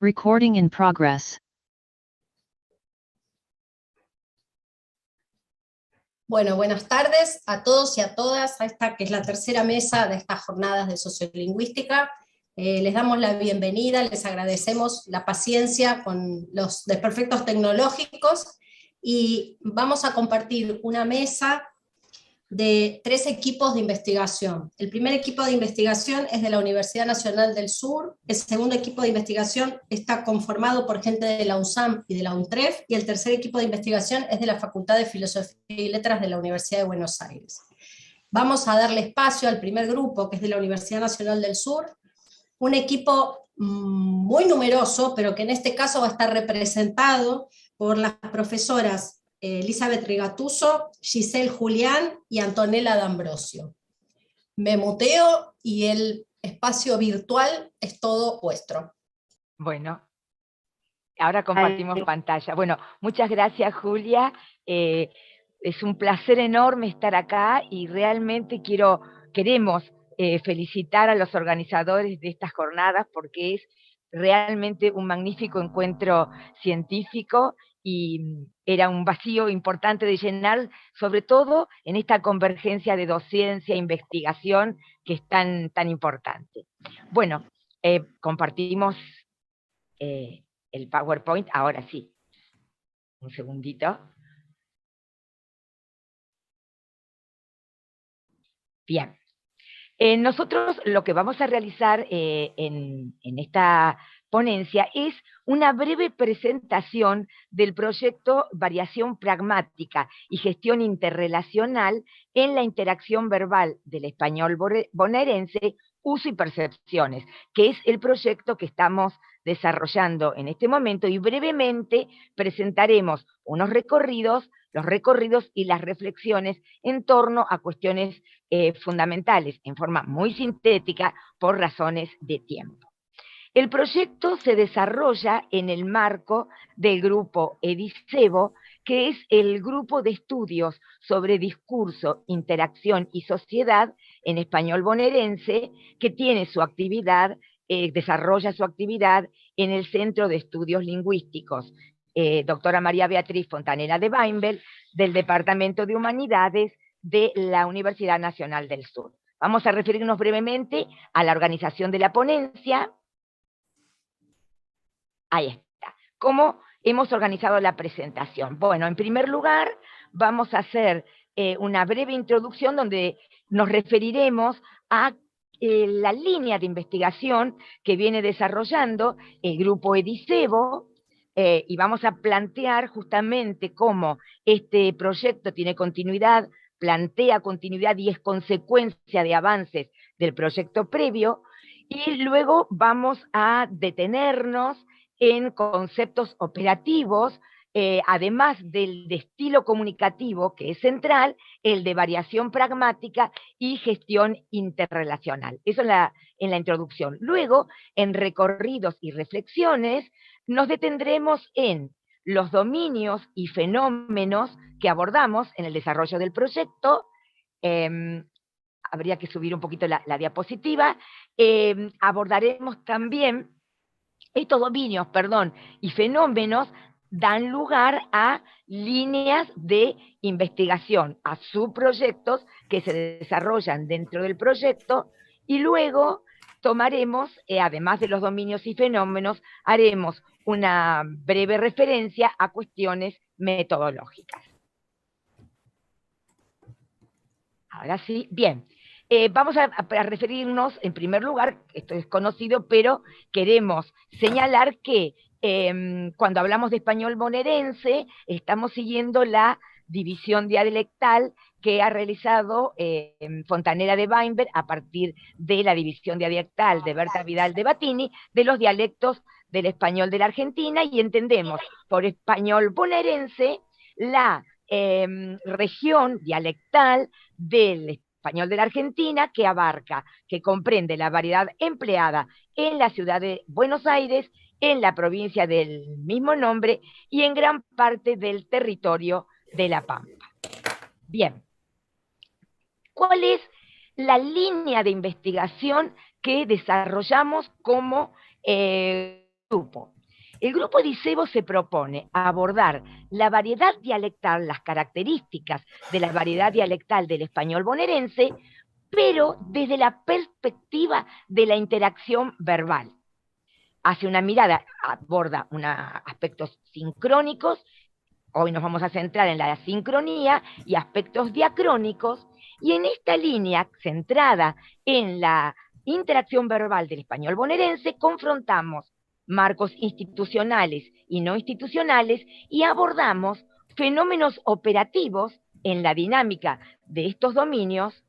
Recording in progress. Bueno, buenas tardes a todos y a todas, a esta que es la tercera mesa de estas jornadas de sociolingüística. Les damos la bienvenida, les agradecemos la paciencia con los desperfectos tecnológicos y vamos a compartir una mesa de 3 equipos de investigación. El primer equipo de investigación es de la Universidad Nacional del Sur, el segundo equipo de investigación está conformado por gente de la UNSAM y de la UNTREF, y el tercer equipo de investigación es de la Facultad de Filosofía y Letras de la Universidad de Buenos Aires. Vamos a darle espacio al primer grupo, que es de la Universidad Nacional del Sur, un equipo muy numeroso, pero que en este caso va a estar representado por las profesoras Elizabeth Rigatuso, Giselle Julián y Antonella D'Ambrosio. Me muteo y el espacio virtual es todo vuestro. Bueno, ahora compartimos pantalla. Bueno, muchas gracias, Julia. Es un placer enorme estar acá y realmente queremos felicitar a los organizadores de estas jornadas porque es realmente un magnífico encuentro científico y era un vacío importante de llenar, sobre todo en esta convergencia de docencia e investigación que es tan importante. Bueno, compartimos el PowerPoint, ahora sí. Un segundito. Bien. Nosotros lo que vamos a realizar en esta ponencia es una breve presentación del proyecto Variación Pragmática y Gestión Interrelacional en la Interacción Verbal del Español Bonaerense, Uso y Percepciones, que es el proyecto que estamos desarrollando en este momento, y brevemente presentaremos los recorridos y las reflexiones en torno a cuestiones fundamentales, en forma muy sintética, por razones de tiempo. El proyecto se desarrolla en el marco del grupo EDICEBO, que es el grupo de estudios sobre discurso, interacción y sociedad en español bonaerense, que tiene su actividad, desarrolla su actividad en el Centro de Estudios Lingüísticos, doctora María Beatriz Fontanella de Weinberg, del Departamento de Humanidades de la Universidad Nacional del Sur. Vamos a referirnos brevemente a la organización de la ponencia. Ahí está. ¿Cómo hemos organizado la presentación? Bueno, en primer lugar, vamos a hacer una breve introducción donde nos referiremos a la línea de investigación que viene desarrollando el grupo EDICEBO, y vamos a plantear justamente cómo este proyecto tiene continuidad, plantea continuidad y es consecuencia de avances del proyecto previo, y luego vamos a detenernos en conceptos operativos, además del de estilo comunicativo, que es central, el de variación pragmática y gestión interrelacional. Eso en la introducción. Luego, en recorridos y reflexiones, nos detendremos en los dominios y fenómenos que abordamos en el desarrollo del proyecto. Habría que subir un poquito la diapositiva. Abordaremos también estos dominios, y fenómenos dan lugar a líneas de investigación, a subproyectos que se desarrollan dentro del proyecto, y luego tomaremos, además de los dominios y fenómenos, haremos una breve referencia a cuestiones metodológicas. Ahora sí, bien. Vamos a referirnos, en primer lugar, esto es conocido, pero queremos señalar que cuando hablamos de español bonaerense, estamos siguiendo la división dialectal que ha realizado Fontanella de Weinberg a partir de la división dialectal de Berta Vidal de Batini, de los dialectos del español de la Argentina, y entendemos por español bonaerense la región dialectal del español de la Argentina, que comprende la variedad empleada en la ciudad de Buenos Aires, en la provincia del mismo nombre y en gran parte del territorio de La Pampa. Bien, ¿cuál es la línea de investigación que desarrollamos como grupo. El grupo Dicebo se propone abordar la variedad dialectal, las características de la variedad dialectal del español bonaerense, pero desde la perspectiva de la interacción verbal. Hace una mirada, aborda aspectos sincrónicos, hoy nos vamos a centrar en la sincronía, y aspectos diacrónicos, y en esta línea centrada en la interacción verbal del español bonaerense, confrontamos marcos institucionales y no institucionales y abordamos fenómenos operativos en la dinámica de estos dominios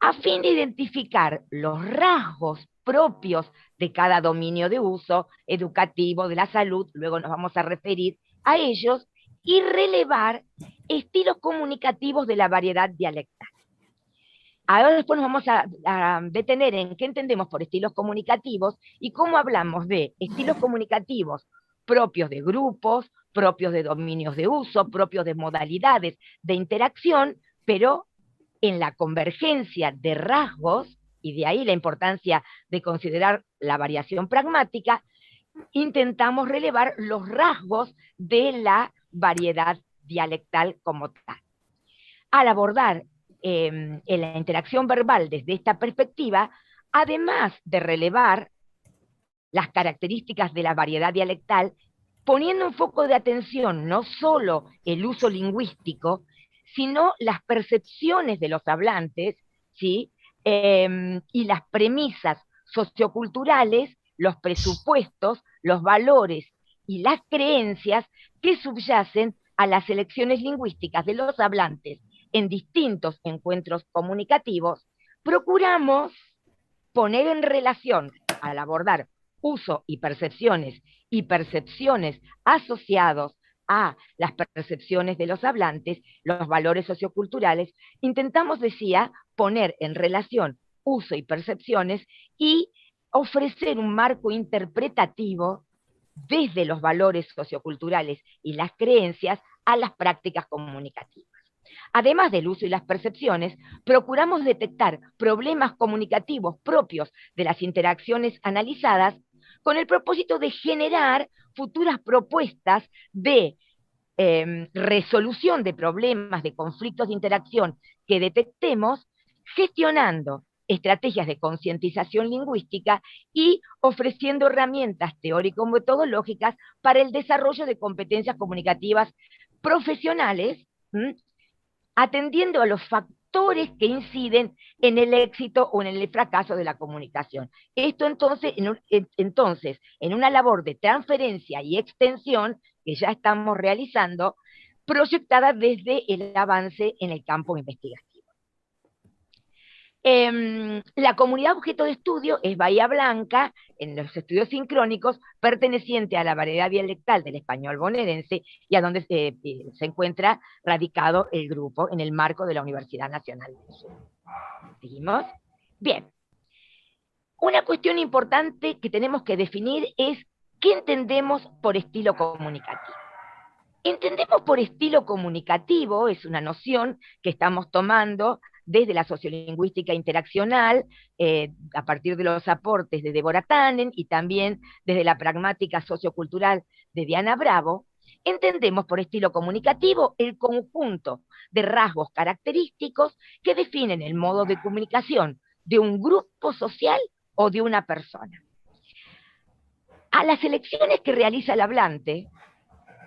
a fin de identificar los rasgos propios de cada dominio de uso, educativo, de la salud, luego nos vamos a referir a ellos, y relevar estilos comunicativos de la variedad dialectal. Ahora después nos vamos a detener en qué entendemos por estilos comunicativos y cómo hablamos de estilos comunicativos propios de grupos, propios de dominios de uso, propios de modalidades de interacción, pero en la convergencia de rasgos, y de ahí la importancia de considerar la variación pragmática, intentamos relevar los rasgos de la variedad dialectal como tal. Al abordar en la interacción verbal desde esta perspectiva, además de relevar las características de la variedad dialectal, poniendo un foco de atención no solo el uso lingüístico, sino las percepciones de los hablantes, ¿sí? Y las premisas socioculturales, los presupuestos, los valores y las creencias que subyacen a las elecciones lingüísticas de los hablantes en distintos encuentros comunicativos, procuramos poner en relación, al abordar uso y percepciones asociados a las percepciones de los hablantes, los valores socioculturales, intentamos, decía, poner en relación uso y percepciones y ofrecer un marco interpretativo desde los valores socioculturales y las creencias a las prácticas comunicativas. Además del uso y las percepciones, procuramos detectar problemas comunicativos propios de las interacciones analizadas con el propósito de generar futuras propuestas de resolución de problemas, de conflictos de interacción que detectemos, gestionando estrategias de concientización lingüística y ofreciendo herramientas teórico-metodológicas para el desarrollo de competencias comunicativas profesionales, atendiendo a los factores que inciden en el éxito o en el fracaso de la comunicación. Esto entonces, en una labor de transferencia y extensión que ya estamos realizando, proyectada desde el avance en el campo investigativo. La comunidad objeto de estudio es Bahía Blanca, en los estudios sincrónicos, perteneciente a la variedad dialectal del español bonaerense y a donde se encuentra radicado el grupo en el marco de la Universidad Nacional del Sur. ¿Seguimos? Bien. Una cuestión importante que tenemos que definir es ¿qué entendemos por estilo comunicativo? Entendemos por estilo comunicativo, es una noción que estamos tomando desde la sociolingüística interaccional, a partir de los aportes de Deborah Tannen y también desde la pragmática sociocultural de Diana Bravo. Entendemos por estilo comunicativo el conjunto de rasgos característicos que definen el modo de comunicación de un grupo social o de una persona. A las elecciones que realiza el hablante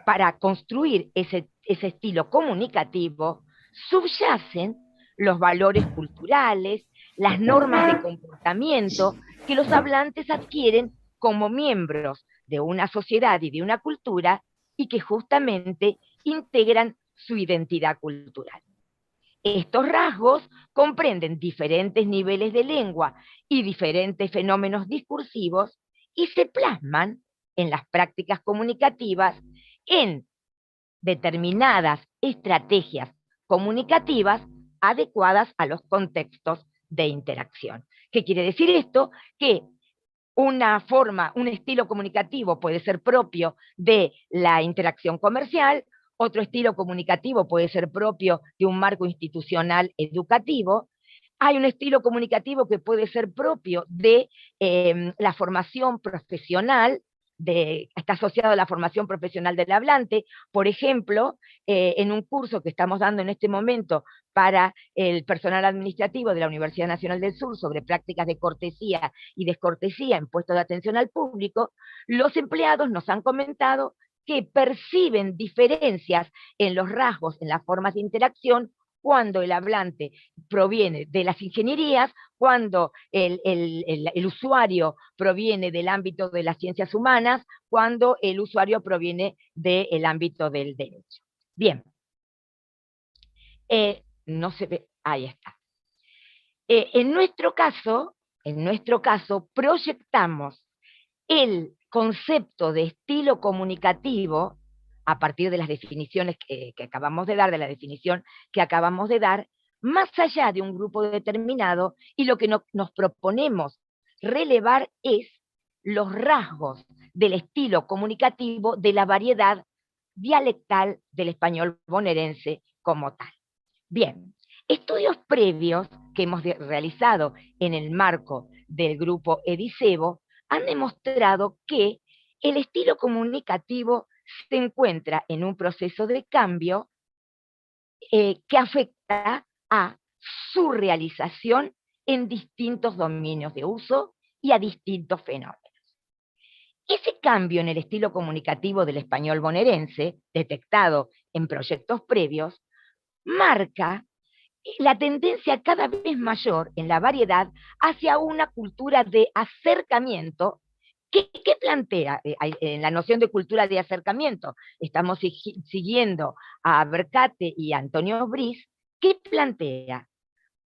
para construir ese estilo comunicativo subyacen los valores culturales, las normas de comportamiento que los hablantes adquieren como miembros de una sociedad y de una cultura y que justamente integran su identidad cultural. Estos rasgos comprenden diferentes niveles de lengua y diferentes fenómenos discursivos y se plasman en las prácticas comunicativas en determinadas estrategias comunicativas adecuadas a los contextos de interacción. ¿Qué quiere decir esto? Que una forma, un estilo comunicativo puede ser propio de la interacción comercial, otro estilo comunicativo puede ser propio de un marco institucional educativo, hay un estilo comunicativo que puede ser propio de la formación profesional está asociado a la formación profesional del hablante. Por ejemplo, en un curso que estamos dando en este momento para el personal administrativo de la Universidad Nacional del Sur sobre prácticas de cortesía y descortesía en puestos de atención al público, los empleados nos han comentado que perciben diferencias en los rasgos, en las formas de interacción, cuando el hablante proviene de las ingenierías, cuando el usuario proviene del ámbito de las ciencias humanas, cuando el usuario proviene del ámbito del derecho. Bien. No se ve, ahí está. En nuestro caso, proyectamos el concepto de estilo comunicativo a partir de las definiciones que acabamos de dar, de la definición que acabamos de dar, más allá de un grupo determinado, y lo que nos proponemos relevar es los rasgos del estilo comunicativo de la variedad dialectal del español bonaerense como tal. Bien, estudios previos que hemos realizado en el marco del grupo EDICEBO han demostrado que el estilo comunicativo se encuentra en un proceso de cambio que afecta a su realización en distintos dominios de uso y a distintos fenómenos. Ese cambio en el estilo comunicativo del español bonaerense, detectado en proyectos previos, marca la tendencia cada vez mayor en la variedad hacia una cultura de acercamiento. ¿Qué plantea en la noción de cultura de acercamiento? Estamos siguiendo a Bercate y a Antonio Briz. ¿Qué plantea?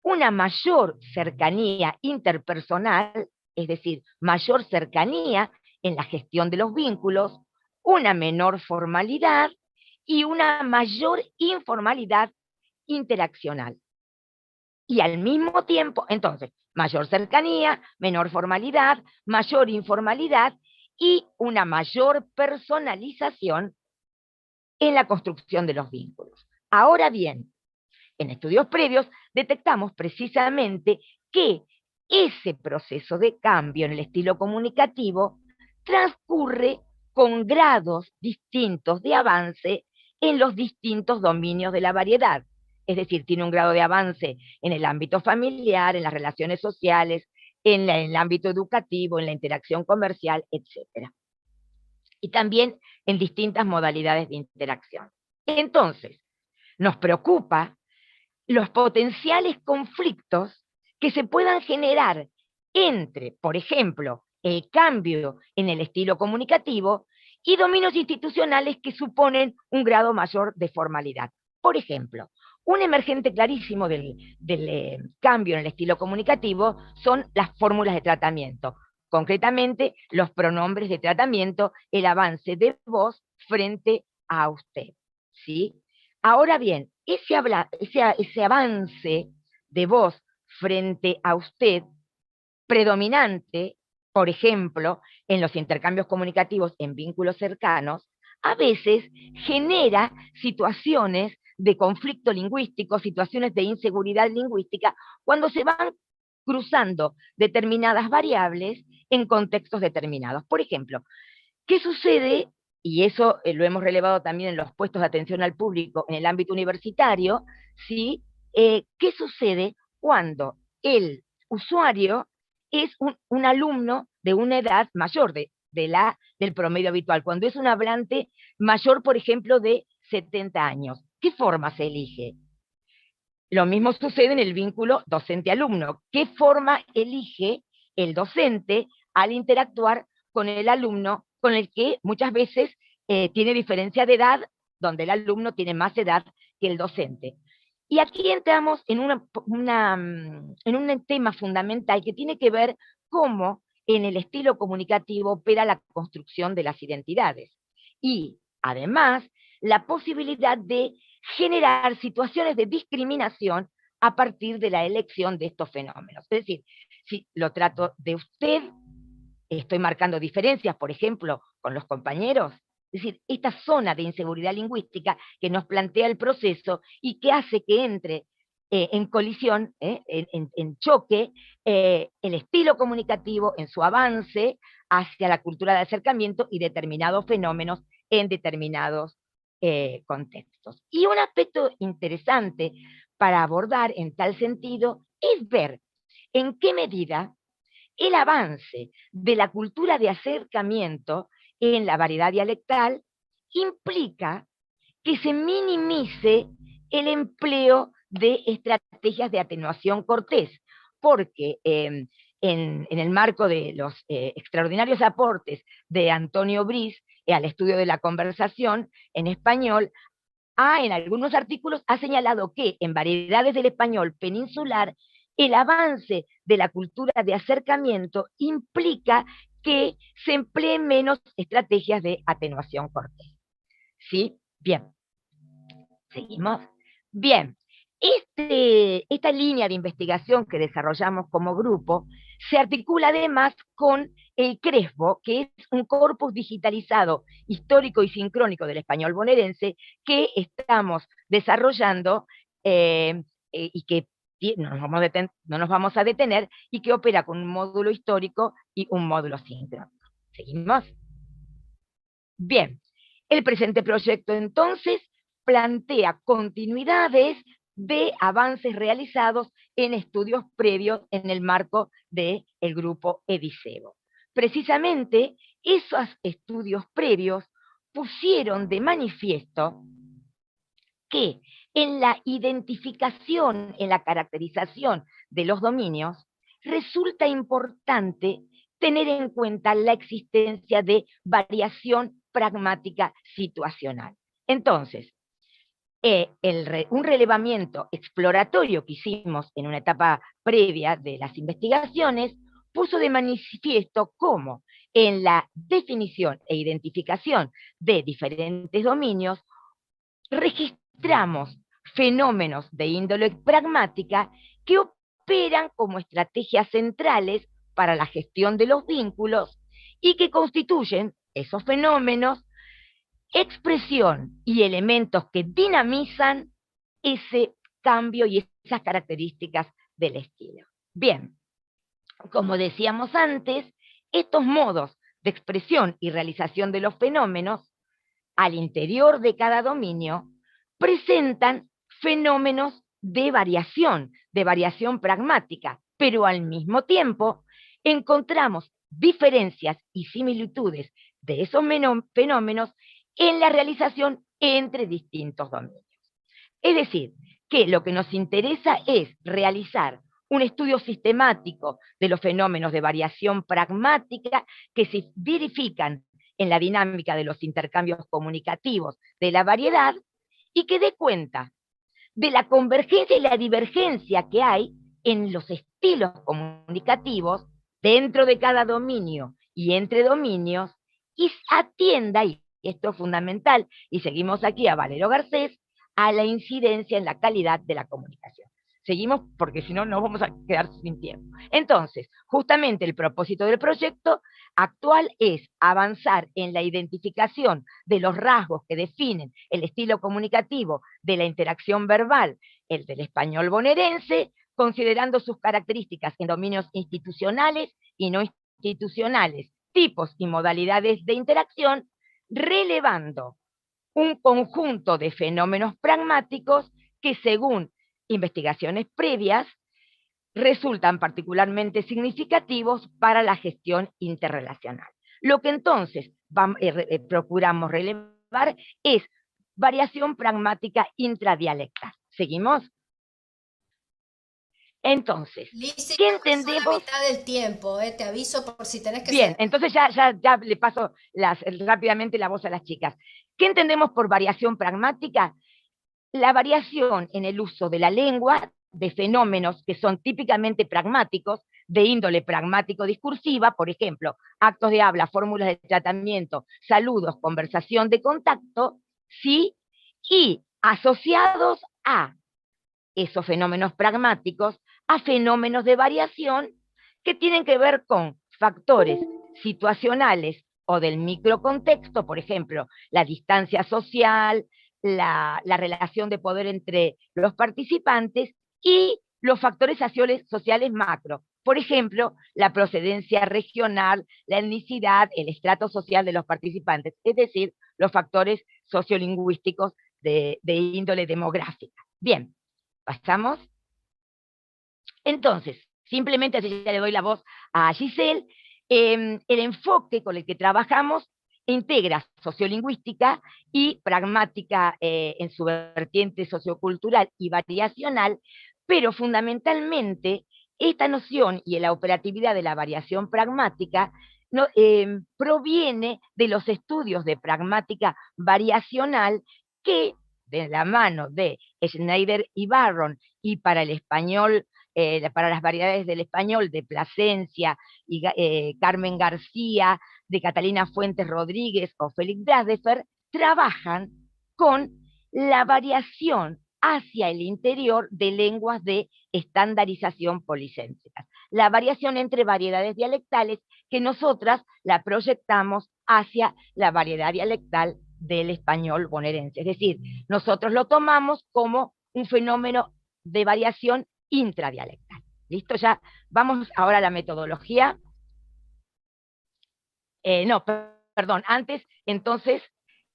Una mayor cercanía interpersonal, es decir, mayor cercanía en la gestión de los vínculos, una menor formalidad y una mayor informalidad interaccional. Y al mismo tiempo, entonces, mayor cercanía, menor formalidad, mayor informalidad y una mayor personalización en la construcción de los vínculos. Ahora bien, en estudios previos detectamos precisamente que ese proceso de cambio en el estilo comunicativo transcurre con grados distintos de avance en los distintos dominios de la variedad. Es decir, tiene un grado de avance en el ámbito familiar, en las relaciones sociales, en el ámbito educativo, en la interacción comercial, etc. Y también en distintas modalidades de interacción. Entonces, nos preocupa los potenciales conflictos que se puedan generar entre, por ejemplo, el cambio en el estilo comunicativo y dominios institucionales que suponen un grado mayor de formalidad. Por ejemplo, un emergente clarísimo del cambio en el estilo comunicativo son las fórmulas de tratamiento. Concretamente, los pronombres de tratamiento, el avance de vos frente a usted, ¿sí? Ahora bien, ese avance de vos frente a usted, predominante, por ejemplo, en los intercambios comunicativos en vínculos cercanos, a veces genera situaciones de conflicto lingüístico, situaciones de inseguridad lingüística, cuando se van cruzando determinadas variables en contextos determinados. Por ejemplo, ¿qué sucede? Y eso lo hemos relevado también en los puestos de atención al público en el ámbito universitario, ¿sí? ¿Qué sucede cuando el usuario es un alumno de una edad mayor del promedio habitual? Cuando es un hablante mayor, por ejemplo, de 70 años. ¿Qué forma se elige? Lo mismo sucede en el vínculo docente-alumno. ¿Qué forma elige el docente al interactuar con el alumno, con el que muchas veces tiene diferencia de edad, donde el alumno tiene más edad que el docente? Y aquí entramos en un tema fundamental que tiene que ver cómo en el estilo comunicativo opera la construcción de las identidades. Y, además, la posibilidad de generar situaciones de discriminación a partir de la elección de estos fenómenos. Es decir, si lo trato de usted, estoy marcando diferencias, por ejemplo, con los compañeros. Es decir, esta zona de inseguridad lingüística que nos plantea el proceso y que hace que entre en colisión, en choque, el estilo comunicativo en su avance hacia la cultura de acercamiento y determinados fenómenos en determinados contextos. Y un aspecto interesante para abordar en tal sentido es ver en qué medida el avance de la cultura de acercamiento en la variedad dialectal implica que se minimice el empleo de estrategias de atenuación cortés, porque en el marco de los extraordinarios aportes de Antonio Briz al estudio de la conversación en español, en algunos artículos ha señalado que en variedades del español peninsular el avance de la cultura de acercamiento implica que se empleen menos estrategias de atenuación cortés. ¿Sí? Bien. ¿Seguimos? Bien. Esta línea de investigación que desarrollamos como grupo se articula además con el CRESBO, que es un corpus digitalizado histórico y sincrónico del español bonaerense que estamos desarrollando y que no nos vamos a detener, y que opera con un módulo histórico y un módulo sincrónico. ¿Seguimos? Bien, el presente proyecto entonces plantea continuidades de avances realizados en estudios previos en el marco del grupo EDICEBO. Precisamente, esos estudios previos pusieron de manifiesto que en la identificación, en la caracterización de los dominios, resulta importante tener en cuenta la existencia de variación pragmática situacional. Entonces, un relevamiento exploratorio que hicimos en una etapa previa de las investigaciones puso de manifiesto cómo en la definición e identificación de diferentes dominios registramos fenómenos de índole pragmática que operan como estrategias centrales para la gestión de los vínculos y que constituyen esos fenómenos expresión y elementos que dinamizan ese cambio y esas características del estilo. Bien, como decíamos antes, estos modos de expresión y realización de los fenómenos al interior de cada dominio presentan fenómenos de variación pragmática, pero al mismo tiempo encontramos diferencias y similitudes de esos fenómenos en la realización entre distintos dominios. Es decir, que lo que nos interesa es realizar un estudio sistemático de los fenómenos de variación pragmática que se verifican en la dinámica de los intercambios comunicativos de la variedad y que dé cuenta de la convergencia y la divergencia que hay en los estilos comunicativos dentro de cada dominio y entre dominios, y atienda, y esto es fundamental, y seguimos aquí a Valero Garcés, a la incidencia en la calidad de la comunicación. Seguimos porque si no nos vamos a quedar sin tiempo. Entonces, justamente el propósito del proyecto actual es avanzar en la identificación de los rasgos que definen el estilo comunicativo de la interacción verbal, el del español bonaerense, considerando sus características en dominios institucionales y no institucionales, tipos y modalidades de interacción, relevando un conjunto de fenómenos pragmáticos que, según investigaciones previas, resultan particularmente significativos para la gestión interrelacional. Lo que entonces procuramos relevar es variación pragmática intradialectal. ¿Seguimos? Entonces, Lizzy, ¿qué pasó entendemos? la mitad del tiempo, te aviso por si tenés que... Bien, entonces ya le paso rápidamente la voz a las chicas. ¿Qué entendemos por variación pragmática? La variación en el uso de la lengua de fenómenos que son típicamente pragmáticos, de índole pragmático-discursiva, por ejemplo, actos de habla, fórmulas de tratamiento, saludos, conversación de contacto, ¿sí? Y asociados a esos fenómenos pragmáticos, a fenómenos de variación que tienen que ver con factores situacionales o del microcontexto, por ejemplo, la distancia social, la relación de poder entre los participantes y los factores sociales macro. Por ejemplo, la procedencia regional, la etnicidad, el estrato social de los participantes, es decir, los factores sociolingüísticos de índole demográfica. Bien, pasamos. Entonces, simplemente así ya le doy la voz a Giselle. El enfoque con el que trabajamos integra sociolingüística y pragmática en su vertiente sociocultural y variacional, pero fundamentalmente esta noción y la operatividad de la variación pragmática proviene de los estudios de pragmática variacional que, de la mano de Schneider y Barron, y para el español, para las variedades del español de Plasencia y Carmen García, de Catalina Fuentes Rodríguez o Félix Braddefer, trabajan con la variación hacia el interior de lenguas de estandarización policéntricas. La variación entre variedades dialectales que nosotras la proyectamos hacia la variedad dialectal del español bonaerense. Es decir, nosotros lo tomamos como un fenómeno de variación intradialectal. ¿Listo? Ya vamos ahora a la metodología. No, perdón, antes, entonces,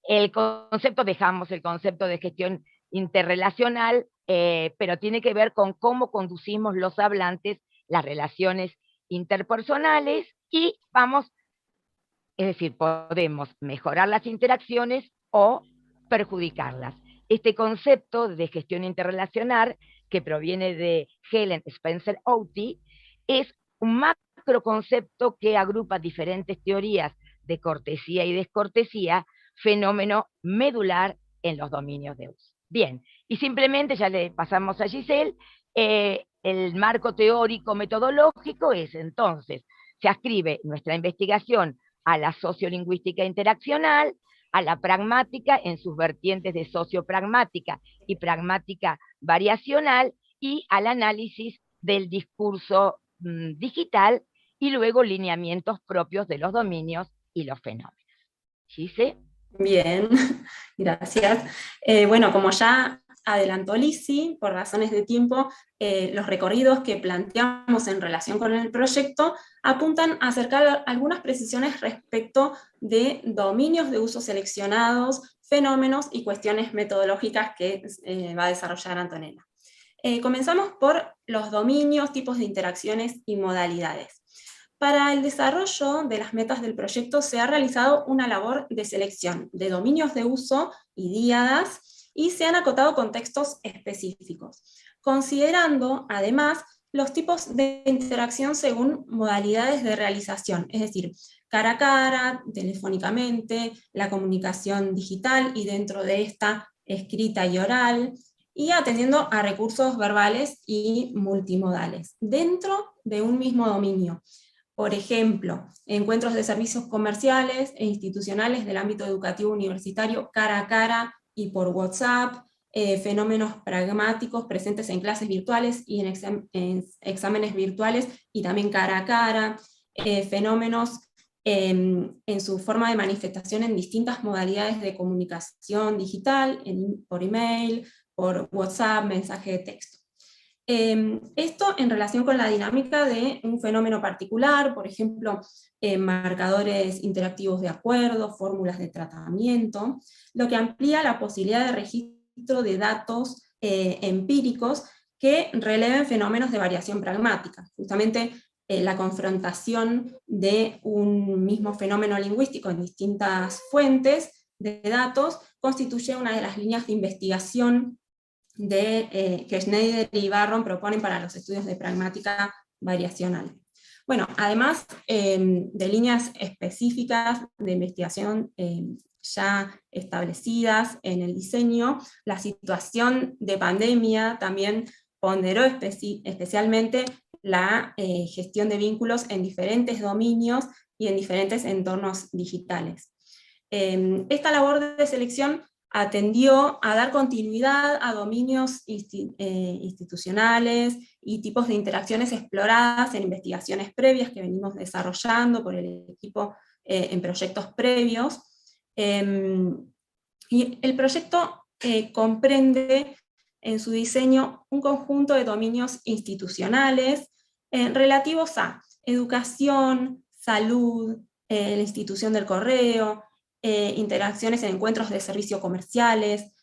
dejamos el concepto de gestión interrelacional, pero tiene que ver con cómo conducimos los hablantes las relaciones interpersonales y es decir, podemos mejorar las interacciones o perjudicarlas. Este concepto de gestión interrelacional, que proviene de Helen Spencer Outy, es un macroconcepto que agrupa diferentes teorías de cortesía y descortesía, fenómeno medular en los dominios de uso. Bien, y simplemente ya le pasamos a Giselle, el marco teórico metodológico es entonces, se ascribe nuestra investigación a la sociolingüística interaccional, a la pragmática en sus vertientes de sociopragmática y pragmática variacional, y al análisis del discurso digital, y luego lineamientos propios de los dominios y los fenómenos. ¿Gise? Bien, gracias. Bueno, como ya adelantó Lizzy, por razones de tiempo, los recorridos que planteamos en relación con el proyecto apuntan a acercar algunas precisiones respecto de dominios de uso seleccionados, fenómenos y cuestiones metodológicas que va a desarrollar Antonella. Comenzamos por los dominios, tipos de interacciones y modalidades. Para el desarrollo de las metas del proyecto se ha realizado una labor de selección de dominios de uso y díadas, y se han acotado contextos específicos, considerando además los tipos de interacción según modalidades de realización, es decir, cara a cara, telefónicamente, la comunicación digital y dentro de esta escrita y oral, y atendiendo a recursos verbales y multimodales, dentro de un mismo dominio. Por ejemplo, encuentros de servicios comerciales e institucionales del ámbito educativo universitario cara a cara y por WhatsApp, fenómenos pragmáticos presentes en clases virtuales y en exámenes virtuales y también cara a cara, fenómenos en su forma de manifestación en distintas modalidades de comunicación digital, por email, por WhatsApp, mensaje de texto. Esto en relación con la dinámica de un fenómeno particular, por ejemplo, marcadores interactivos de acuerdo, fórmulas de tratamiento, lo que amplía la posibilidad de registro de datos empíricos que releven fenómenos de variación pragmática. Justamente la confrontación de un mismo fenómeno lingüístico en distintas fuentes de datos constituye una de las líneas de investigación que Schneider y Barron proponen para los estudios de pragmática variacional. Bueno, además de líneas específicas de investigación ya establecidas en el diseño, la situación de pandemia también ponderó especialmente la gestión de vínculos en diferentes dominios y en diferentes entornos digitales. Esta labor de selección atendió a dar continuidad a dominios institucionales y tipos de interacciones exploradas en investigaciones previas que venimos desarrollando por el equipo en proyectos previos. Y el proyecto comprende en su diseño un conjunto de dominios institucionales relativos a educación, salud, la institución del correo, interacciones en encuentros de servicios comerciales.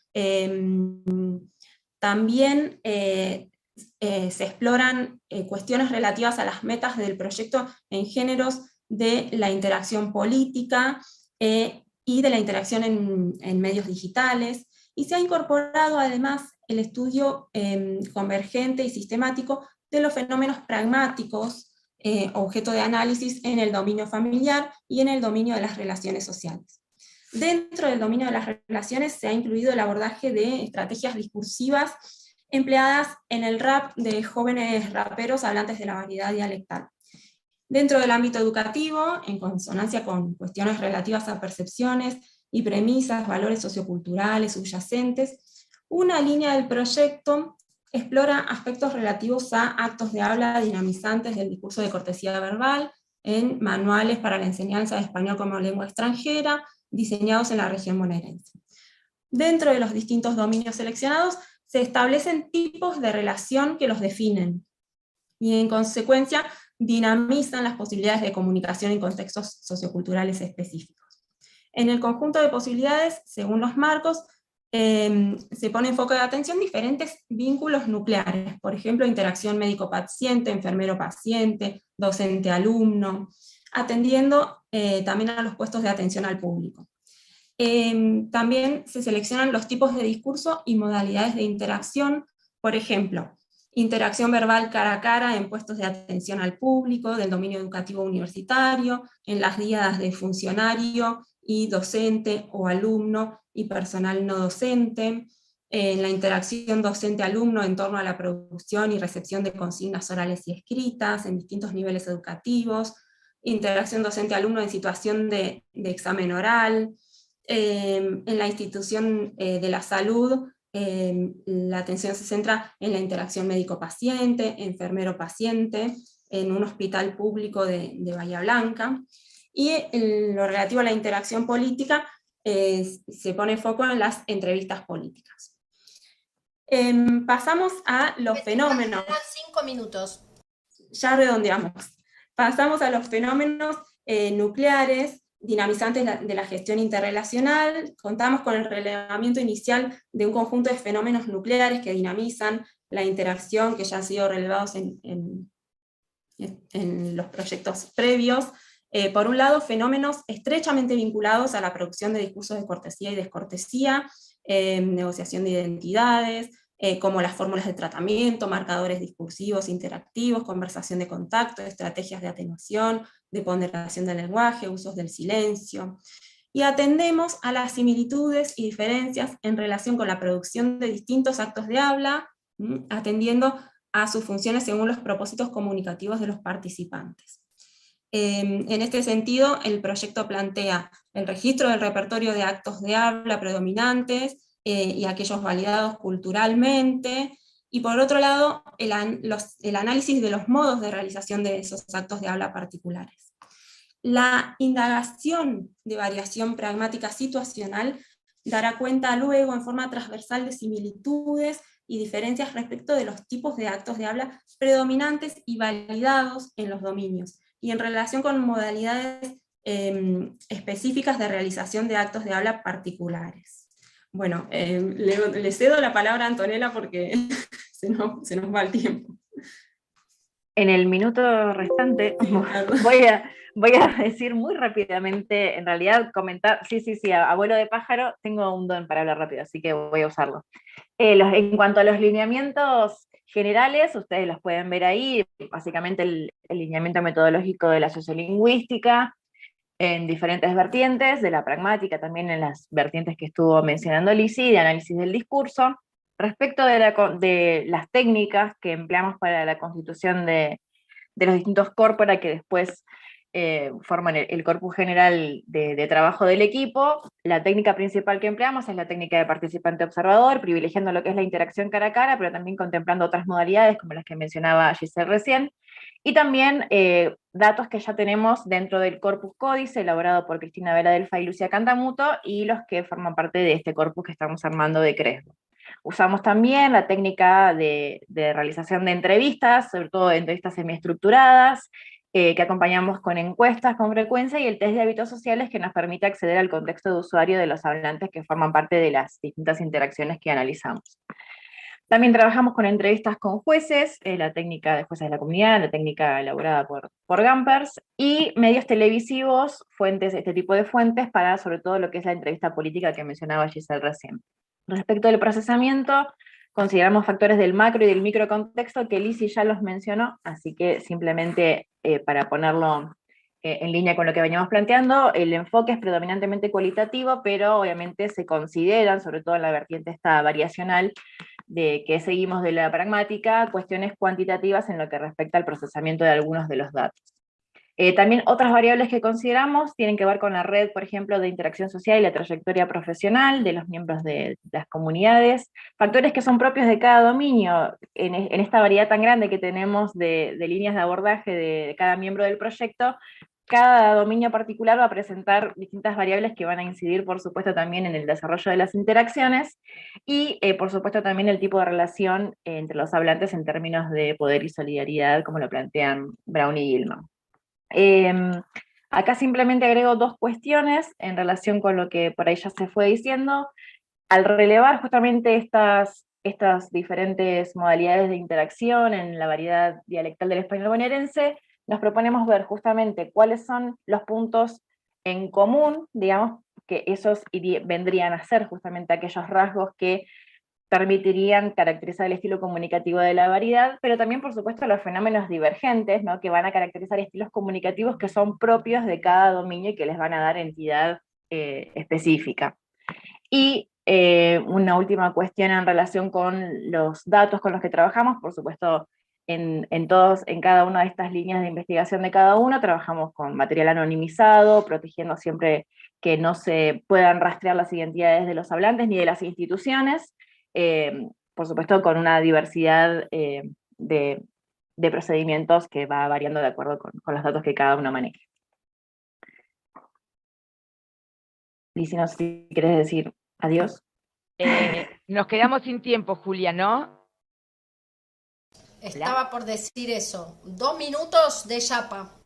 También se exploran cuestiones relativas a las metas del proyecto en géneros de la interacción política y de la interacción en medios digitales, y se ha incorporado además el estudio convergente y sistemático de los fenómenos pragmáticos, objeto de análisis en el dominio familiar y en el dominio de las relaciones sociales. Dentro del dominio de las relaciones se ha incluido el abordaje de estrategias discursivas empleadas en el rap de jóvenes raperos hablantes de la variedad dialectal. Dentro del ámbito educativo, en consonancia con cuestiones relativas a percepciones y premisas, valores socioculturales subyacentes, una línea del proyecto explora aspectos relativos a actos de habla dinamizantes del discurso de cortesía verbal en manuales para la enseñanza de español como lengua extranjera, diseñados en la región bonaerense. Dentro de los distintos dominios seleccionados, se establecen tipos de relación que los definen, y en consecuencia dinamizan las posibilidades de comunicación en contextos socioculturales específicos. En el conjunto de posibilidades, según los marcos, se pone en foco de atención diferentes vínculos nucleares, por ejemplo, interacción médico-paciente, enfermero-paciente, docente-alumno, atendiendo también a los puestos de atención al público. También se seleccionan los tipos de discurso y modalidades de interacción, por ejemplo, interacción verbal cara a cara en puestos de atención al público, del dominio educativo universitario, en las díadas de funcionario y docente o alumno y personal no docente, en la interacción docente-alumno en torno a la producción y recepción de consignas orales y escritas en distintos niveles educativos, interacción docente-alumno en situación de examen oral, en la institución de la salud, la atención se centra en la interacción médico-paciente, enfermero-paciente, en un hospital público de Bahía Blanca, y en lo relativo a la interacción política, se pone foco en las entrevistas políticas. Pasamos a los fenómenos. 5 minutos. Ya redondeamos. Pasamos a los fenómenos nucleares, dinamizantes de la gestión interrelacional. Contamos con el relevamiento inicial de un conjunto de fenómenos nucleares que dinamizan la interacción, que ya han sido relevados en los proyectos previos. Por un lado, fenómenos estrechamente vinculados a la producción de discursos de cortesía y descortesía, negociación de identidades, como las fórmulas de tratamiento, marcadores discursivos interactivos, conversación de contacto, estrategias de atenuación, de ponderación del lenguaje, usos del silencio. Y atendemos a las similitudes y diferencias en relación con la producción de distintos actos de habla, atendiendo a sus funciones según los propósitos comunicativos de los participantes. En este sentido, el proyecto plantea el registro del repertorio de actos de habla predominantes y aquellos validados culturalmente, y por otro lado, el análisis de los modos de realización de esos actos de habla particulares. La indagación de variación pragmática situacional dará cuenta luego en forma transversal de similitudes y diferencias respecto de los tipos de actos de habla predominantes y validados en los dominios, y en relación con modalidades específicas de realización de actos de habla particulares. Bueno, le cedo la palabra a Antonella porque se nos va el tiempo. En el minuto restante voy a decir muy rápidamente, en realidad comentar, sí, abuelo de pájaro, tengo un don para hablar rápido, así que voy a usarlo. En cuanto a los lineamientos generales, ustedes los pueden ver ahí, básicamente el lineamiento metodológico de la sociolingüística, en diferentes vertientes, de la pragmática también en las vertientes que estuvo mencionando Lizzy, de análisis del discurso. Respecto de las técnicas que empleamos para la constitución de los distintos corpora que después forman el corpus general de trabajo del equipo, la técnica principal que empleamos es la técnica de participante observador, privilegiando lo que es la interacción cara a cara, pero también contemplando otras modalidades como las que mencionaba Giselle recién, y también datos que ya tenemos dentro del corpus códice elaborado por Cristina Vela Delfa y Lucia Cantamuto, y los que forman parte de este corpus que estamos armando de Crespo. Usamos también la técnica de realización de entrevistas, sobre todo entrevistas semiestructuradas, que acompañamos con encuestas con frecuencia, y el test de hábitos sociales, que nos permite acceder al contexto de usuario de los hablantes que forman parte de las distintas interacciones que analizamos. También trabajamos con entrevistas con jueces, la técnica de jueces de la comunidad, la técnica elaborada por Gampers, y medios televisivos, este tipo de fuentes, para sobre todo lo que es la entrevista política que mencionaba Giselle recién. Respecto del procesamiento, consideramos factores del macro y del micro contexto, que Lizzy ya los mencionó, así que simplemente para ponerlo en línea con lo que veníamos planteando, el enfoque es predominantemente cualitativo, pero obviamente se consideran, sobre todo en la vertiente esta variacional, de que seguimos de la pragmática, cuestiones cuantitativas en lo que respecta al procesamiento de algunos de los datos. También otras variables que consideramos tienen que ver con la red, por ejemplo, de interacción social y la trayectoria profesional de los miembros de las comunidades, factores que son propios de cada dominio. En esta variedad tan grande que tenemos de líneas de abordaje de cada miembro del proyecto, cada dominio particular va a presentar distintas variables que van a incidir, por supuesto, también en el desarrollo de las interacciones, y por supuesto también el tipo de relación entre los hablantes en términos de poder y solidaridad, como lo plantean Brown y Gilman. Acá simplemente agrego dos cuestiones en relación con lo que por ahí ya se fue diciendo. Al relevar justamente estas diferentes modalidades de interacción en la variedad dialectal del español bonaerense, nos proponemos ver justamente cuáles son los puntos en común, digamos, que esos vendrían a ser justamente aquellos rasgos que permitirían caracterizar el estilo comunicativo de la variedad, pero también, por supuesto, los fenómenos divergentes, ¿no?, que van a caracterizar estilos comunicativos que son propios de cada dominio y que les van a dar entidad específica. Y una última cuestión en relación con los datos con los que trabajamos. Por supuesto, en cada una de estas líneas de investigación de cada uno, trabajamos con material anonimizado, protegiendo siempre que no se puedan rastrear las identidades de los hablantes ni de las instituciones, por supuesto con una diversidad de procedimientos que va variando de acuerdo con los datos que cada uno maneje. Lizzy, no sé si querés decir adiós. Nos quedamos sin tiempo, Julia, ¿no? Estaba por decir eso. 2 minutos de chapa.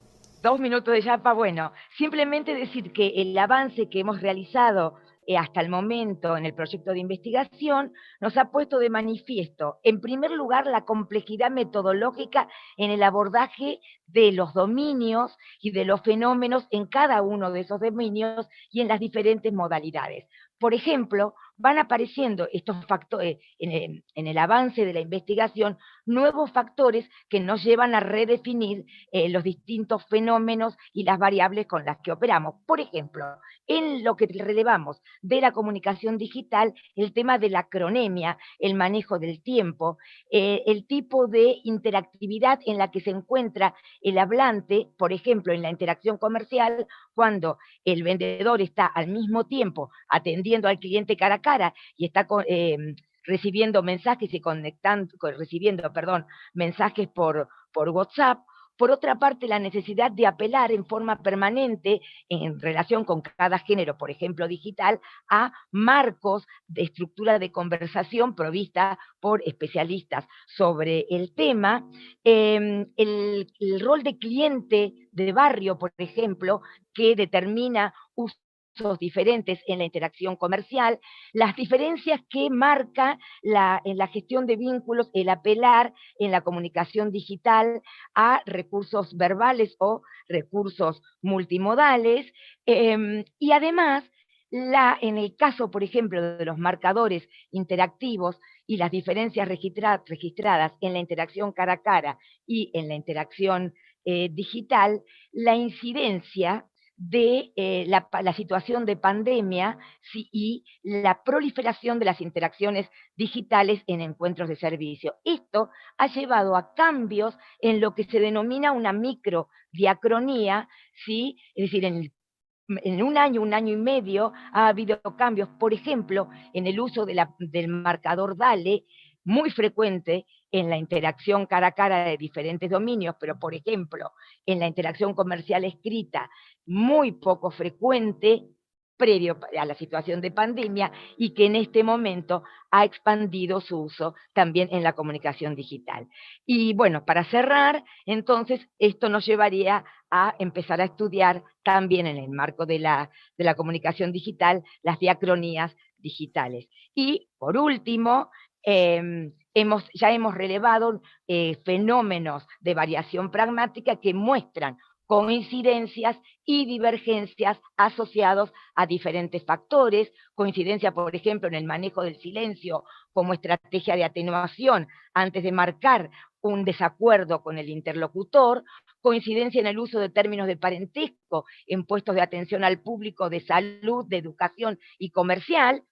2 minutos de chapa, bueno, simplemente decir que el avance que hemos realizado hasta el momento en el proyecto de investigación nos ha puesto de manifiesto, en primer lugar, la complejidad metodológica en el abordaje de los dominios y de los fenómenos en cada uno de esos dominios y en las diferentes modalidades. Por ejemplo, van apareciendo estos factores en el avance de la investigación, nuevos factores que nos llevan a redefinir los distintos fenómenos y las variables con las que operamos. Por ejemplo, en lo que relevamos de la comunicación digital, el tema de la cronemia, el manejo del tiempo, el tipo de interactividad en la que se encuentra el hablante, por ejemplo, en la interacción comercial, cuando el vendedor está al mismo tiempo atendiendo al cliente cara a cara y está recibiendo mensajes y mensajes por WhatsApp. Por otra parte, la necesidad de apelar en forma permanente en relación con cada género, por ejemplo digital, a marcos de estructura de conversación provista por especialistas sobre el tema. El rol de cliente de barrio, por ejemplo, que determina usos diferentes en la interacción comercial, las diferencias que marca en la gestión de vínculos, el apelar en la comunicación digital a recursos verbales o recursos multimodales, y además, en el caso, por ejemplo, de los marcadores interactivos y las diferencias registradas en la interacción cara a cara y en la interacción digital, la incidencia de la situación de pandemia y la proliferación de las interacciones digitales en encuentros de servicio. Esto ha llevado a cambios en lo que se denomina una microdiacronía, ¿sí? Es decir, en un año y medio ha habido cambios, por ejemplo, en el uso del marcador DALE, muy frecuente en la interacción cara a cara de diferentes dominios, pero por ejemplo, en la interacción comercial escrita, muy poco frecuente, previo a la situación de pandemia y que en este momento ha expandido su uso también en la comunicación digital. Y bueno, para cerrar, entonces, esto nos llevaría a empezar a estudiar también en el marco de la comunicación digital las diacronías digitales. Y por último, ya hemos relevado fenómenos de variación pragmática que muestran coincidencias y divergencias asociados a diferentes factores, coincidencia, por ejemplo, en el manejo del silencio como estrategia de atenuación antes de marcar un desacuerdo con el interlocutor, coincidencia en el uso de términos de parentesco en puestos de atención al público de salud, de educación y comercial,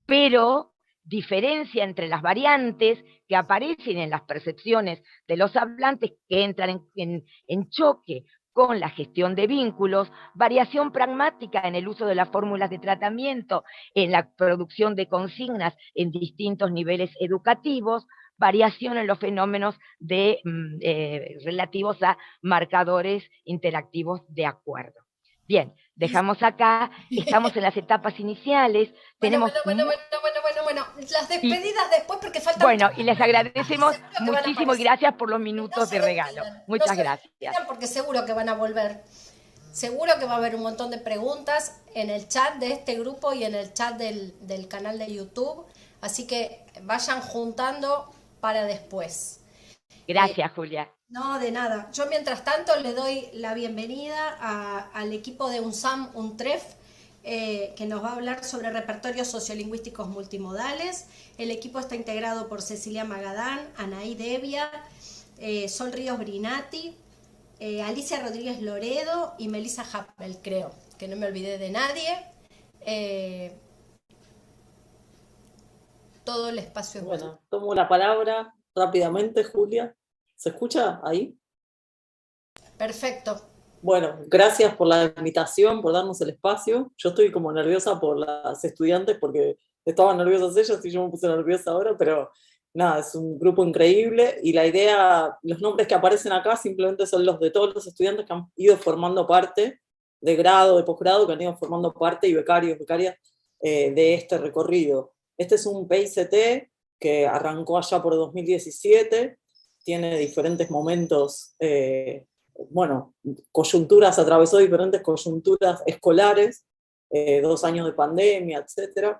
pero diferencia entre las variantes que aparecen en las percepciones de los hablantes que entran en choque con la gestión de vínculos, variación pragmática en el uso de las fórmulas de tratamiento, en la producción de consignas en distintos niveles educativos, variación en los fenómenos relativos a marcadores interactivos de acuerdo. Bien, dejamos acá, estamos en las etapas iniciales. Bueno, las despedidas después porque faltan... Bueno, y les agradecemos muchísimo y gracias por los minutos de regalo. Muchas gracias. Porque seguro que van a volver. Seguro que va a haber un montón de preguntas en el chat de este grupo y en el chat del canal de YouTube. Así que vayan juntando para después. Gracias, Julia. No, de nada. Yo mientras tanto le doy la bienvenida al equipo de UNSAM UNTREF, que nos va a hablar sobre repertorios sociolingüísticos multimodales. El equipo está integrado por Cecilia Magadán, Anaí Devia, Sol Ríos Brinati, Alicia Rodríguez Loredo y Melissa Happel, creo, que no me olvidé de nadie. Todo el espacio es bueno. Tomo la palabra rápidamente, Julia. ¿Se escucha ahí? Perfecto. Bueno, gracias por la invitación, por darnos el espacio. Yo estoy como nerviosa por las estudiantes porque estaban nerviosas ellas y yo me puse nerviosa ahora, pero nada, es un grupo increíble y la idea, los nombres que aparecen acá simplemente son los de todos los estudiantes que han ido formando parte, de grado, de posgrado, que han ido formando parte y becarios, becarias de este recorrido. Este es un PICT que arrancó allá por 2017, tiene diferentes momentos, coyunturas, atravesó diferentes coyunturas escolares, 2 años de pandemia, etc.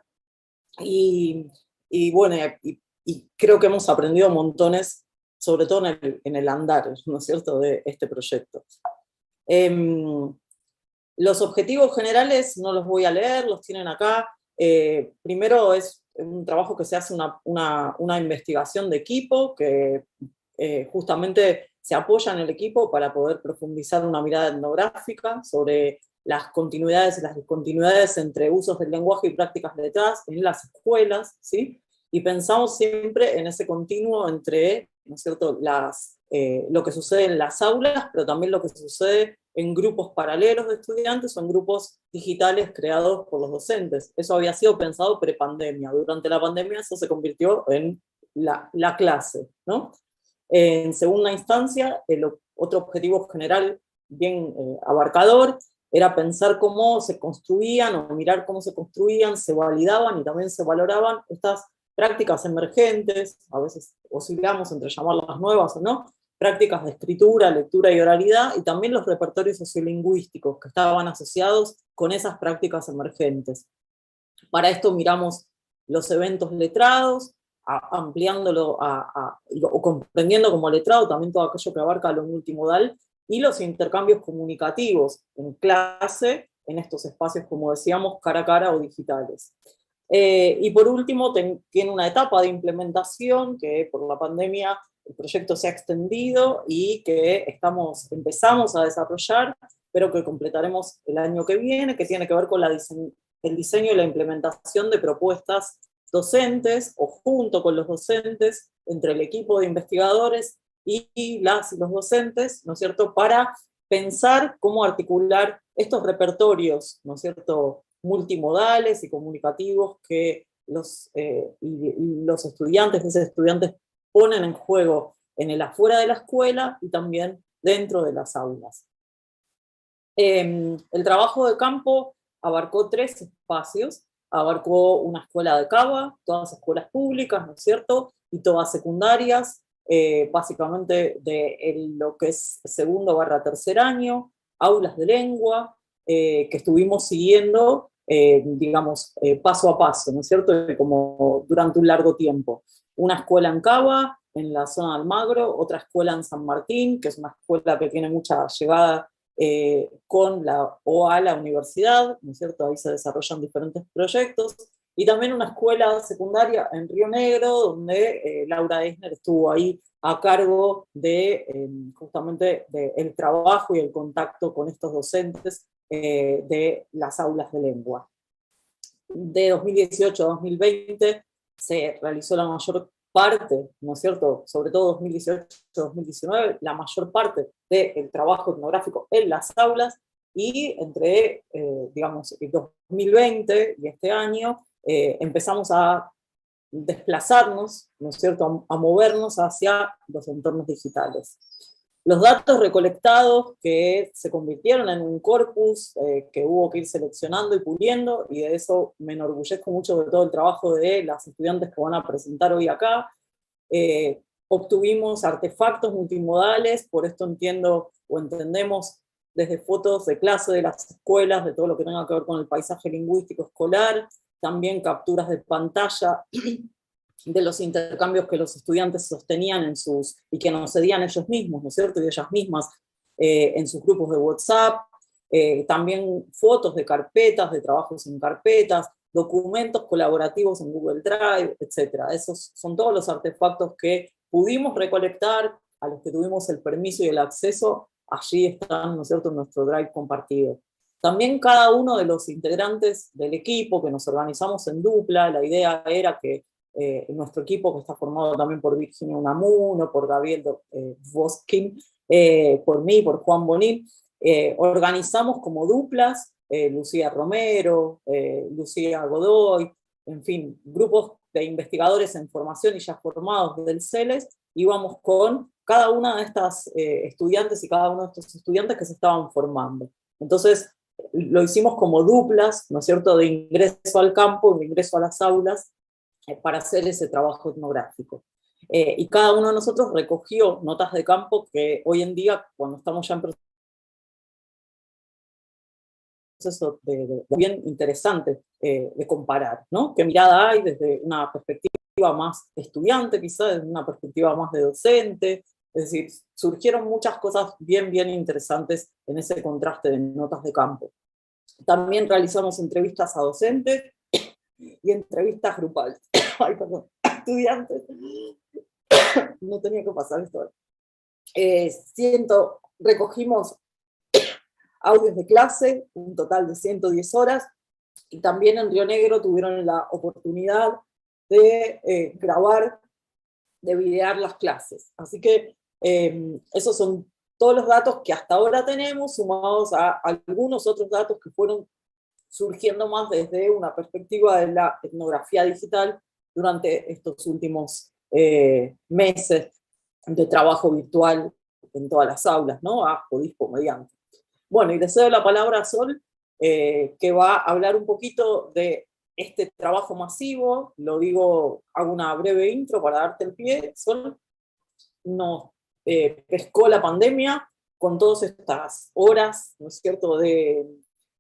Y creo que hemos aprendido montones, sobre todo en el andar, ¿no es cierto?, de este proyecto. Los objetivos generales no los voy a leer, los tienen acá. Primero es un trabajo que se hace una investigación de equipo, que justamente se apoya en el equipo para poder profundizar una mirada etnográfica sobre las continuidades y las discontinuidades entre usos del lenguaje y prácticas letradas en las escuelas, ¿sí? Y pensamos siempre en ese continuo entre, ¿no es cierto?, lo que sucede en las aulas, pero también lo que sucede en grupos paralelos de estudiantes o en grupos digitales creados por los docentes. Eso había sido pensado prepandemia. Durante la pandemia eso se convirtió en la clase, ¿no? En segunda instancia, el otro objetivo general bien abarcador era pensar cómo se construían o mirar cómo se construían, se validaban y también se valoraban estas prácticas emergentes, a veces oscilamos entre llamarlas nuevas o no, prácticas de escritura, lectura y oralidad, y también los repertorios sociolingüísticos que estaban asociados con esas prácticas emergentes. Para esto miramos los eventos letrados, ampliándolo o comprendiendo como letrado también todo aquello que abarca lo multimodal, y los intercambios comunicativos en clase, en estos espacios, como decíamos, cara a cara o digitales. Y por último, tiene una etapa de implementación que por la pandemia el proyecto se ha extendido y que empezamos a desarrollar, pero que completaremos el año que viene, que tiene que ver con el diseño y la implementación de propuestas docentes, o junto con los docentes, entre el equipo de investigadores y los docentes, ¿no es cierto?, para pensar cómo articular estos repertorios, ¿no es cierto?, multimodales y comunicativos que los estudiantes, esos estudiantes ponen en juego en el afuera de la escuela y también dentro de las aulas. El trabajo de campo abarcó 3 espacios, abarcó una escuela de Cava, todas escuelas públicas, ¿no es cierto?, y todas secundarias, básicamente de lo que es segundo / tercer año, aulas de lengua, que estuvimos siguiendo, digamos, paso a paso, ¿no es cierto?, como durante un largo tiempo. Una escuela en Cava, en la zona de Almagro, otra escuela en San Martín, que es una escuela que tiene mucha llegada con la OA, la universidad, ¿no es cierto?, ahí se desarrollan diferentes proyectos, y también una escuela secundaria en Río Negro, donde Laura Esner estuvo ahí a cargo de justamente del trabajo y el contacto con estos docentes de las aulas de lengua. De 2018 a 2020 se realizó la mayor parte, ¿no es cierto?, sobre todo 2018-2019, la mayor parte del trabajo etnográfico en las aulas, y entre, digamos, el 2020 y este año empezamos a desplazarnos, ¿no es cierto?, a movernos hacia los entornos digitales. Los datos recolectados que se convirtieron en un corpus que hubo que ir seleccionando y puliendo, y de eso me enorgullezco mucho de todo el trabajo de las estudiantes que van a presentar hoy acá. Obtuvimos artefactos multimodales, por esto entiendo o entendemos desde fotos de clase de las escuelas, de todo lo que tenga que ver con el paisaje lingüístico escolar, también capturas de pantalla de los intercambios que los estudiantes sostenían y que nos cedían ellos mismos, ¿no es cierto?, y ellas mismas en sus grupos de WhatsApp, también fotos de carpetas, de trabajos en carpetas, documentos colaborativos en Google Drive, etc. Esos son todos los artefactos que pudimos recolectar, a los que tuvimos el permiso y el acceso, allí están, ¿no es cierto?, en nuestro Drive compartido. También cada uno de los integrantes del equipo, que nos organizamos en dupla, la idea era que nuestro equipo, que está formado también por Virginia Unamuno, por Gabriel Voskin, por mí, por Juan Boní, organizamos como duplas, Lucía Romero, Lucía Godoy, en fin, grupos de investigadores en formación y ya formados del CELES, íbamos con cada una de estas estudiantes y cada uno de estos estudiantes que se estaban formando. Entonces, lo hicimos como duplas, ¿no es cierto?, de ingreso al campo, de ingreso a las aulas, para hacer ese trabajo etnográfico. Y cada uno de nosotros recogió notas de campo que hoy en día, cuando estamos ya en proceso bien interesante de comparar, ¿no? ¿Qué mirada hay desde una perspectiva más estudiante, quizás desde una perspectiva más de docente? Es decir, surgieron muchas cosas bien interesantes en ese contraste de notas de campo. También realizamos entrevistas a docentes y entrevistas grupales. Ay, perdón, estudiantes. No tenía que pasar esto. Recogimos audios de clase, un total de 110 horas, y también en Río Negro tuvieron la oportunidad de grabar, de videar las clases. Así que esos son todos los datos que hasta ahora tenemos, sumados a algunos otros datos que fueron surgiendo más desde una perspectiva de la etnografía digital durante estos últimos meses de trabajo virtual en todas las aulas, ¿no? A Jodispo mediante. Bueno, y le cedo la palabra a Sol, que va a hablar un poquito de este trabajo masivo. Lo digo, hago una breve intro para darte el pie. Sol nos pescó la pandemia con todas estas horas, ¿no es cierto?,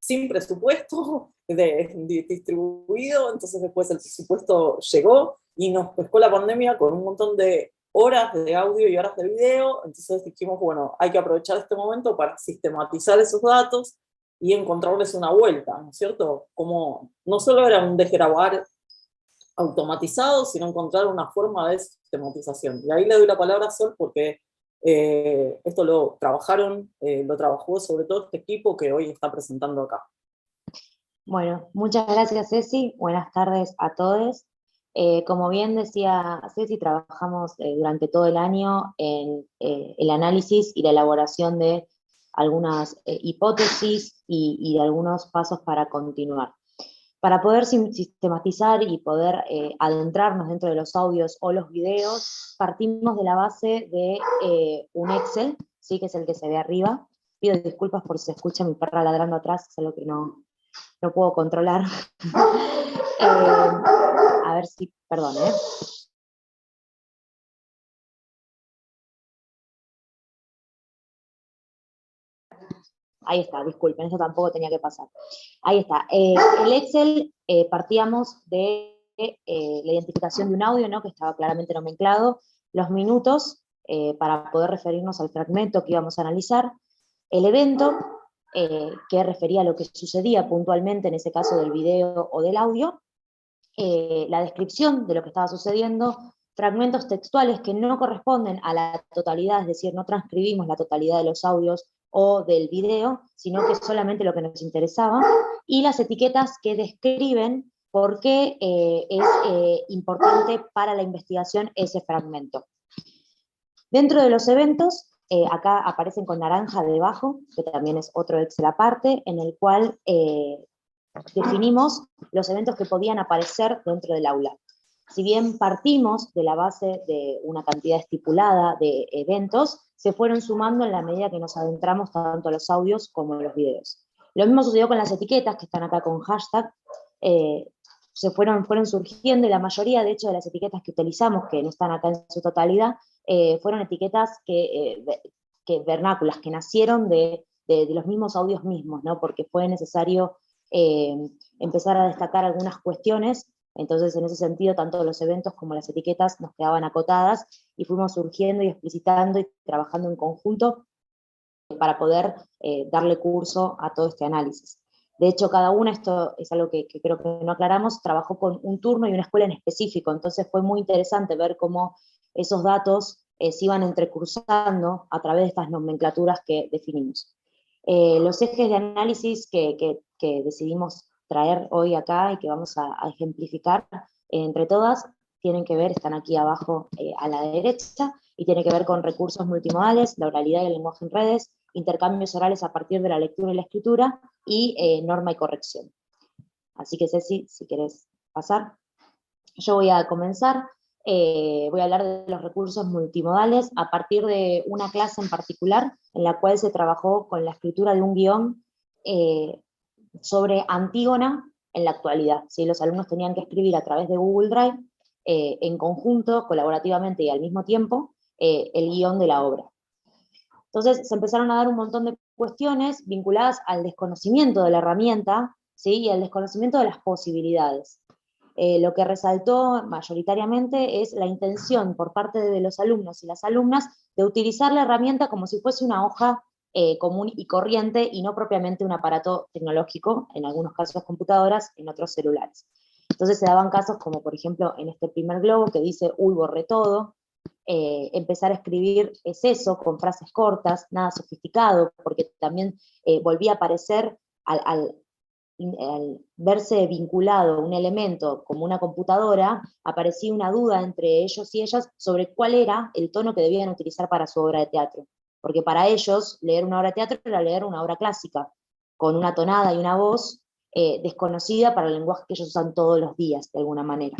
sin presupuesto, distribuido. Entonces después el presupuesto llegó y nos pescó la pandemia con un montón de horas de audio y horas de video. Entonces dijimos, bueno, hay que aprovechar este momento para sistematizar esos datos y encontrarles una vuelta, ¿no es cierto? Como no solo era un desgravar automatizado, sino encontrar una forma de sistematización. Y ahí le doy la palabra a Sol, porque esto lo trabajó sobre todo este equipo que hoy está presentando acá. Bueno, muchas gracias, Ceci. Buenas tardes a todos. Como bien decía Ceci, trabajamos durante todo el año en el análisis y la elaboración de algunas hipótesis y de algunos pasos para continuar. Para poder sistematizar y poder adentrarnos dentro de los audios o los videos, partimos de la base de un Excel, ¿sí?, que es el que se ve arriba. Pido disculpas por si se escucha mi perra ladrando atrás, es algo que no no puedo controlar. A ver si, perdón, Ahí está, disculpen, eso tampoco tenía que pasar. Ahí está. El Excel partíamos de la identificación de un audio, ¿no? Que estaba claramente nomenclado, los minutos para poder referirnos al fragmento que íbamos a analizar, el evento que refería a lo que sucedía puntualmente, en ese caso del video o del audio, la descripción de lo que estaba sucediendo, fragmentos textuales que no corresponden a la totalidad, es decir, no transcribimos la totalidad de los audios o del video, sino que solamente lo que nos interesaba, y las etiquetas que describen por qué es importante para la investigación ese fragmento. Dentro de los eventos, acá aparecen con naranja debajo, que también es otro Excel aparte, en el cual definimos los eventos que podían aparecer dentro del aula. Si bien partimos de la base de una cantidad estipulada de eventos, se fueron sumando en la medida que nos adentramos tanto a los audios como a los videos. Lo mismo sucedió con las etiquetas, que están acá con hashtag, fueron surgiendo, y la mayoría, de hecho, de las etiquetas que utilizamos, que no están acá en su totalidad, fueron etiquetas que vernáculas, que nacieron de los mismos audios mismos, ¿no? Porque fue necesario empezar a destacar algunas cuestiones. Entonces, en ese sentido, tanto los eventos como las etiquetas nos quedaban acotadas, y fuimos surgiendo y explicitando y trabajando en conjunto para poder darle curso a todo este análisis. De hecho, cada una, esto es algo que creo que no aclaramos, trabajó con un turno y una escuela en específico, entonces fue muy interesante ver cómo esos datos se iban entrecursando a través de estas nomenclaturas que definimos. Los ejes de análisis que decidimos traer hoy acá y que vamos a ejemplificar entre todas, tienen que ver, están aquí abajo a la derecha, y tiene que ver con recursos multimodales, la oralidad y el lenguaje en redes, intercambios orales a partir de la lectura y la escritura, y norma y corrección. Así que Ceci, si querés pasar. Yo voy a comenzar, voy a hablar de los recursos multimodales a partir de una clase en particular, en la cual se trabajó con la escritura de un guión sobre Antígona en la actualidad. ¿Sí? Los alumnos tenían que escribir a través de Google Drive, en conjunto, colaborativamente y al mismo tiempo, el guión de la obra. Entonces se empezaron a dar un montón de cuestiones vinculadas al desconocimiento de la herramienta, ¿sí? Y al desconocimiento de las posibilidades. Lo que resaltó mayoritariamente es la intención por parte de los alumnos y las alumnas de utilizar la herramienta como si fuese una hoja común y corriente, y no propiamente un aparato tecnológico, en algunos casos computadoras, en otros celulares. Entonces se daban casos como, por ejemplo, en este primer globo que dice, uy, borré todo. Empezar a escribir es eso, con frases cortas, nada sofisticado, porque también volvía a aparecer al verse vinculado un elemento como una computadora, aparecía una duda entre ellos y ellas sobre cuál era el tono que debían utilizar para su obra de teatro. Porque para ellos, leer una obra de teatro era leer una obra clásica, con una tonada y una voz desconocida para el lenguaje que ellos usan todos los días, de alguna manera.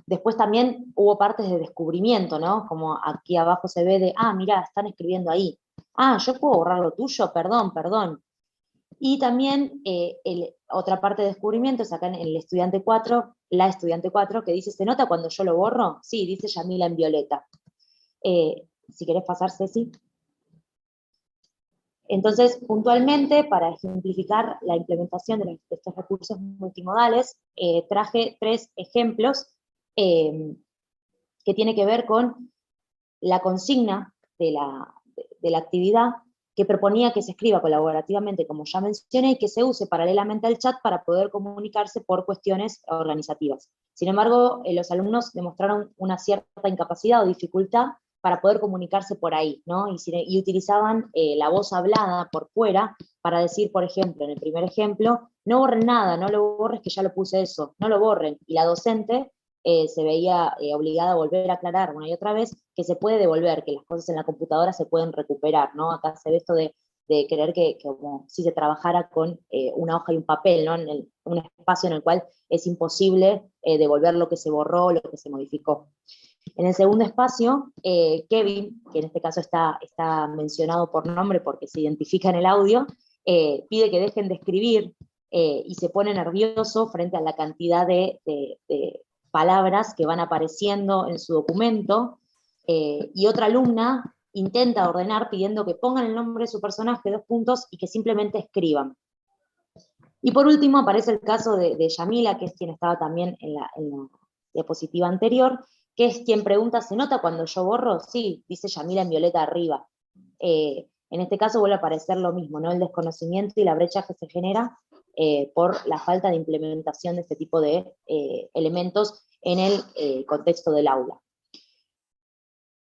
Después también hubo partes de descubrimiento, ¿no? Como aquí abajo se ve de, mirá, están escribiendo ahí. Yo puedo borrar lo tuyo, perdón. Y también otra parte de descubrimiento es acá en el estudiante 4, la estudiante 4, que dice, ¿se nota cuando yo lo borro? Sí, dice Yamila en violeta. Si querés pasar, Ceci. Entonces, puntualmente, para ejemplificar la implementación de estos recursos multimodales, traje 3 ejemplos que tiene que ver con la consigna de la actividad, que proponía que se escriba colaborativamente, como ya mencioné, y que se use paralelamente al chat para poder comunicarse por cuestiones organizativas. Sin embargo, los alumnos demostraron una cierta incapacidad o dificultad para poder comunicarse por ahí, ¿no? Y utilizaban la voz hablada por fuera para decir, por ejemplo, en el primer ejemplo, no borren nada, no lo borres que ya lo puse eso, no lo borren. Y la docente se veía obligada a volver a aclarar una y otra vez que se puede devolver, que las cosas en la computadora se pueden recuperar, ¿no? Acá se ve esto de querer que como si se trabajara con una hoja y un papel, ¿no? En un espacio en el cual es imposible devolver lo que se borró, lo que se modificó. En el segundo espacio, Kevin, que en este caso está mencionado por nombre porque se identifica en el audio, pide que dejen de escribir y se pone nervioso frente a la cantidad de palabras que van apareciendo en su documento, y otra alumna intenta ordenar pidiendo que pongan el nombre de su personaje, 2 puntos, y que simplemente escriban. Y por último aparece el caso de Yamila, que es quien estaba también en la diapositiva anterior, que es quien pregunta, ¿se nota cuando yo borro? Sí, dice Yamila en violeta arriba. En este caso vuelve a aparecer lo mismo, ¿no? El desconocimiento y la brecha que se genera por la falta de implementación de este tipo de elementos en el contexto del aula.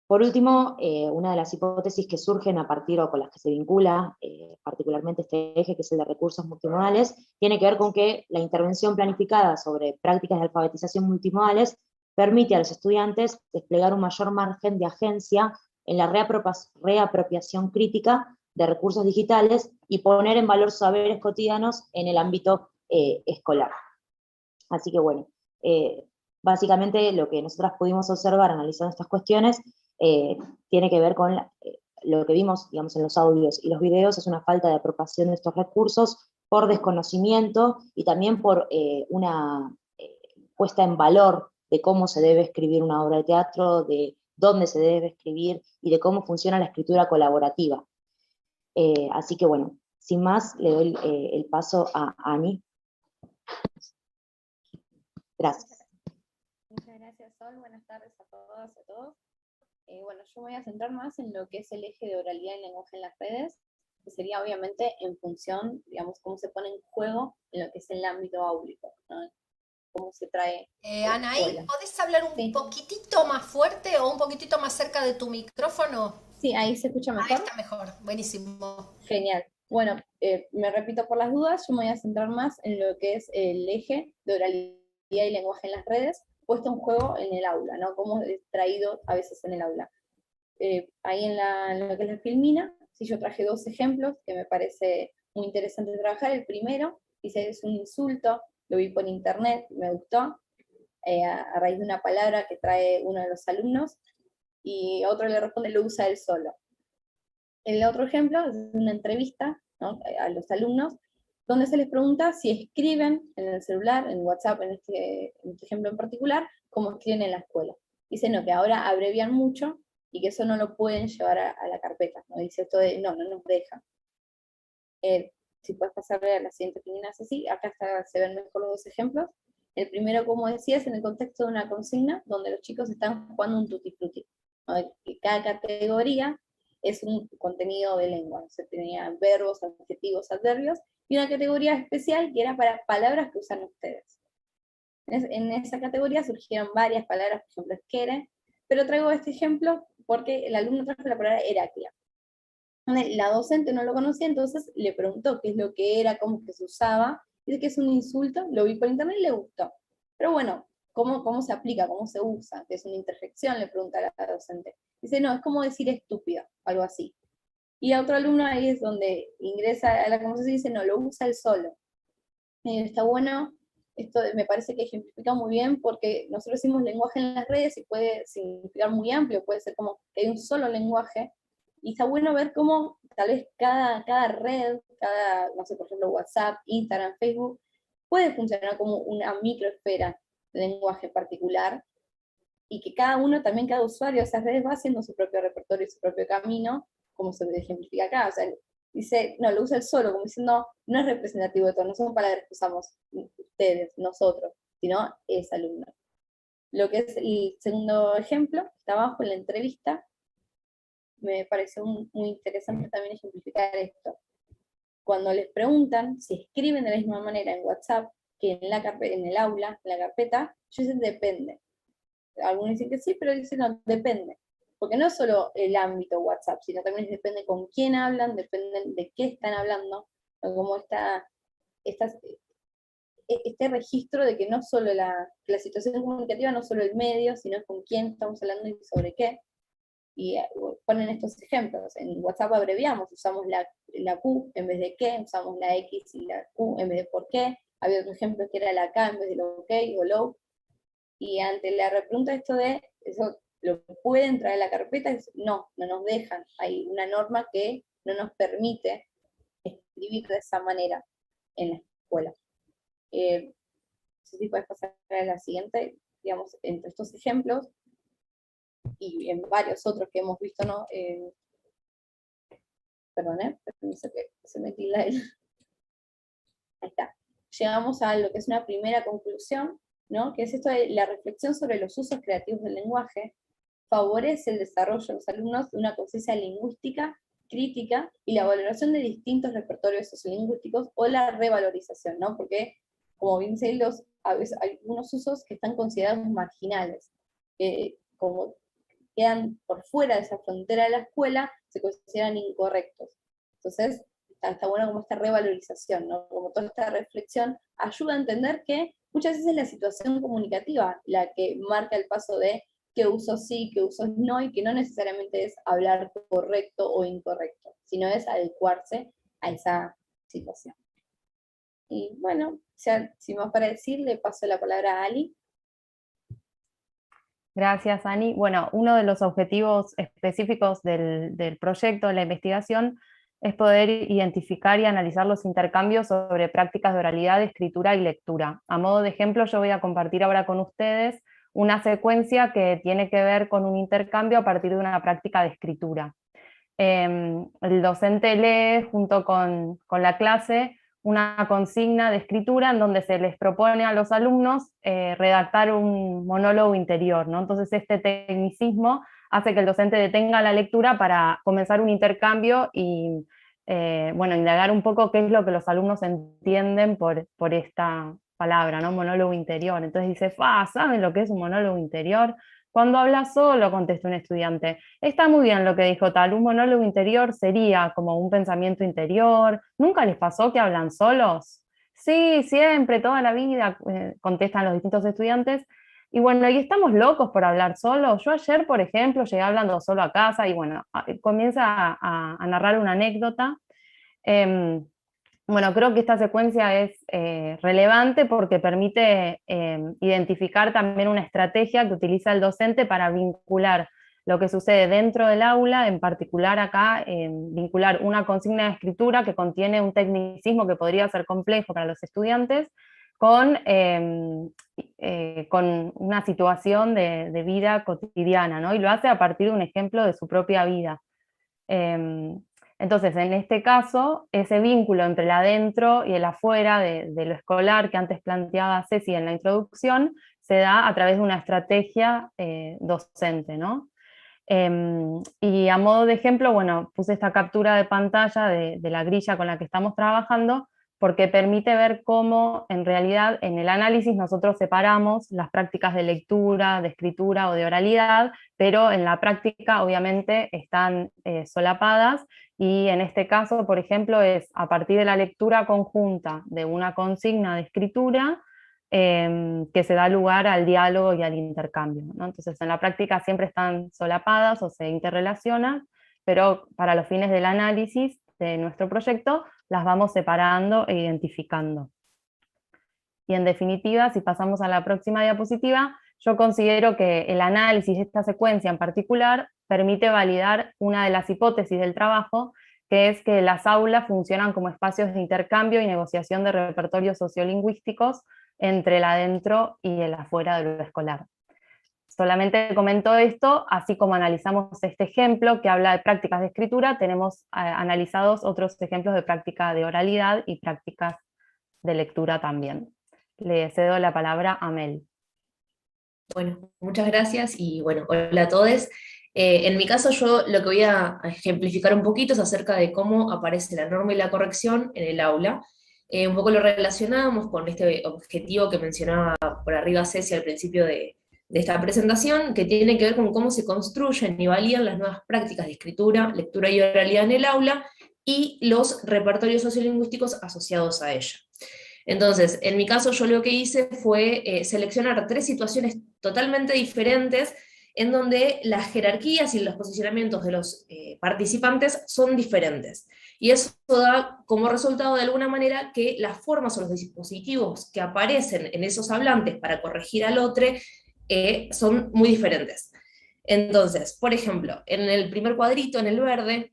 Por último, una de las hipótesis que surgen a partir o con las que se vincula particularmente este eje, que es el de recursos multimodales, tiene que ver con que la intervención planificada sobre prácticas de alfabetización multimodales permite a los estudiantes desplegar un mayor margen de agencia en la reapropiación crítica de recursos digitales y poner en valor saberes cotidianos en el ámbito escolar. Así que bueno, básicamente lo que nosotras pudimos observar analizando estas cuestiones tiene que ver con lo que vimos, digamos, en los audios y los videos, es una falta de apropiación de estos recursos por desconocimiento y también por una puesta en valor de cómo se debe escribir una obra de teatro, de dónde se debe escribir y de cómo funciona la escritura colaborativa. Así que bueno, sin más, le doy el paso a Ani. Gracias. Muchas gracias, Sol. Buenas tardes a todas y a todos. Bueno, yo voy a centrar más en lo que es el eje de oralidad y lenguaje en las redes, que sería obviamente en función, digamos, cómo se pone en juego en lo que es el ámbito áulico, ¿no? Cómo se trae. Anaí, ¿podés hablar un poquitito más fuerte o un poquitito más cerca de tu micrófono? Sí, ahí se escucha mejor. Ahí está mejor, buenísimo. Genial. Bueno, me repito por las dudas, yo me voy a centrar más en lo que es el eje de oralidad y lenguaje en las redes, puesto en juego en el aula, ¿no? Cómo es traído a veces en el aula. Ahí en lo que es la filmina, sí, yo traje 2 ejemplos que me parece muy interesante trabajar. El primero, dice, es un insulto, lo vi por internet, me gustó, a raíz de una palabra que trae uno de los alumnos, y otro le responde, lo usa él solo. El otro ejemplo es una entrevista, ¿no?, a los alumnos, donde se les pregunta si escriben en el celular, en WhatsApp, en este ejemplo en particular, como escriben en la escuela. Dicen, no, que ahora abrevian mucho y que eso no lo pueden llevar a la carpeta, ¿no? Dice esto de, no nos dejan. Si puedes pasarle a la siguiente página, así, acá se ven mejor los 2 ejemplos. El primero, como decía, es en el contexto de una consigna, donde los chicos están jugando un tutti frutti, ¿no? Que cada categoría es un contenido de lengua, o sea, tenía verbos, adjetivos, adverbios, y una categoría especial que era para palabras que usan ustedes. En esa categoría surgieron varias palabras, por ejemplo, esquere, pero traigo este ejemplo porque el alumno trajo la palabra Heraclia. La docente no lo conocía, entonces le preguntó qué es lo que era, cómo que se usaba, dice que es un insulto, lo vi por internet y le gustó. Pero bueno, ¿cómo se aplica, cómo se usa? Que es una interjección, le pregunta a la docente. Dice, no, es como decir estúpido, algo así. Y a otro alumno ahí es donde ingresa a la conversación y dice, no, lo usa él solo. Está bueno, esto me parece que ejemplifica muy bien, porque nosotros decimos lenguaje en las redes y puede significar muy amplio, puede ser como que hay un solo lenguaje, y está bueno ver cómo tal vez cada red, no sé, por ejemplo, WhatsApp, Instagram, Facebook, puede funcionar como una microesfera de lenguaje particular, y que cada usuario de esas redes va haciendo su propio repertorio y su propio camino, como se ejemplifica acá. O sea, dice, no, lo usa él solo, como diciendo, no es representativo de todo, no son palabras que usamos ustedes, nosotros, sino es alumno. Lo que es el segundo ejemplo, está abajo en la entrevista, me pareció muy interesante también ejemplificar esto. Cuando les preguntan si escriben de la misma manera en WhatsApp que en el aula, en la carpeta, yo dicen depende. Algunos dicen que sí, pero dicen no, depende. Porque no es solo el ámbito WhatsApp, sino también depende con quién hablan, depende de qué están hablando, o cómo está este registro de que no solo la situación comunicativa, no solo el medio, sino con quién estamos hablando y sobre qué. Y ponen estos ejemplos. En WhatsApp abreviamos, usamos la Q en vez de qué, usamos la X y la Q en vez de por qué. Había otro ejemplo que era la K en vez de lo ok o low. Y ante la repregunta esto de, ¿eso lo pueden traer a la carpeta? No nos dejan. Hay una norma que no nos permite escribir de esa manera en la escuela. Si puedes pasar a la siguiente, digamos, entre estos ejemplos, y en varios otros que hemos visto, ¿no? Permiso que se me tilda el... Ahí está. Llegamos a lo que es una primera conclusión, ¿no? Que es esto de la reflexión sobre los usos creativos del lenguaje, favorece el desarrollo de los alumnos de una conciencia lingüística crítica y la valoración de distintos repertorios sociolingüísticos o la revalorización, ¿no? Porque, como bien sé, a veces hay algunos usos que están considerados marginales, como quedan por fuera de esa frontera de la escuela, se consideran incorrectos. Entonces, está bueno como esta revalorización, ¿no? Como toda esta reflexión ayuda a entender que muchas veces es la situación comunicativa la que marca el paso de qué usos sí, qué usos no, y que no necesariamente es hablar correcto o incorrecto, sino es adecuarse a esa situación. Y bueno, sin más para decir, le paso la palabra a Ali. Gracias, Ani. Bueno, uno de los objetivos específicos del proyecto, de la investigación, es poder identificar y analizar los intercambios sobre prácticas de oralidad, escritura y lectura. A modo de ejemplo, yo voy a compartir ahora con ustedes una secuencia que tiene que ver con un intercambio a partir de una práctica de escritura. El docente lee junto con la clase una consigna de escritura en donde se les propone a los alumnos redactar un monólogo interior, ¿no? Entonces este tecnicismo hace que el docente detenga la lectura para comenzar un intercambio y indagar un poco qué es lo que los alumnos entienden por esta palabra, ¿no? Monólogo interior. Entonces dice, ¿saben lo que es un monólogo interior? Cuando habla solo, contesta un estudiante, está muy bien lo que dijo tal, un monólogo interior sería como un pensamiento interior. ¿Nunca les pasó que hablan solos? Sí, siempre, toda la vida, contestan los distintos estudiantes. Y bueno, ¿y estamos locos por hablar solos? Yo ayer, por ejemplo, llegué hablando solo a casa y bueno, comienza a narrar una anécdota. Bueno, creo que esta secuencia es relevante porque permite identificar también una estrategia que utiliza el docente para vincular lo que sucede dentro del aula, en particular acá, vincular una consigna de escritura que contiene un tecnicismo que podría ser complejo para los estudiantes, con una situación de vida cotidiana, ¿no? Y lo hace a partir de un ejemplo de su propia vida. Entonces, en este caso, ese vínculo entre el adentro y el afuera de lo escolar que antes planteaba Ceci en la introducción, se da a través de una estrategia docente, ¿no? Y a modo de ejemplo, bueno, puse esta captura de pantalla de la grilla con la que estamos trabajando, porque permite ver cómo, en realidad, en el análisis nosotros separamos las prácticas de lectura, de escritura o de oralidad, pero en la práctica, obviamente, están solapadas, y en este caso, por ejemplo, es a partir de la lectura conjunta de una consigna de escritura que se da lugar al diálogo y al intercambio, ¿no? Entonces, en la práctica siempre están solapadas o se interrelacionan, pero para los fines del análisis de nuestro proyecto, las vamos separando e identificando. Y en definitiva, si pasamos a la próxima diapositiva, yo considero que el análisis de esta secuencia en particular permite validar una de las hipótesis del trabajo, que es que las aulas funcionan como espacios de intercambio y negociación de repertorios sociolingüísticos entre el adentro y el afuera de lo escolar. Solamente comento esto, así como analizamos este ejemplo que habla de prácticas de escritura, tenemos analizados otros ejemplos de práctica de oralidad y prácticas de lectura también. Le cedo la palabra a Mel. Bueno, muchas gracias y bueno, hola a todos. En mi caso yo lo que voy a ejemplificar un poquito es acerca de cómo aparece la norma y la corrección en el aula. Un poco lo relacionamos con este objetivo que mencionaba por arriba Ceci al principio de esta presentación, que tiene que ver con cómo se construyen y validan las nuevas prácticas de escritura, lectura y oralidad en el aula, y los repertorios sociolingüísticos asociados a ella. Entonces, en mi caso yo lo que hice fue seleccionar 3 situaciones totalmente diferentes, en donde las jerarquías y los posicionamientos de los participantes son diferentes. Y eso da como resultado de alguna manera que las formas o los dispositivos que aparecen en esos hablantes para corregir al otro son muy diferentes. Entonces, por ejemplo, en el primer cuadrito, en el verde,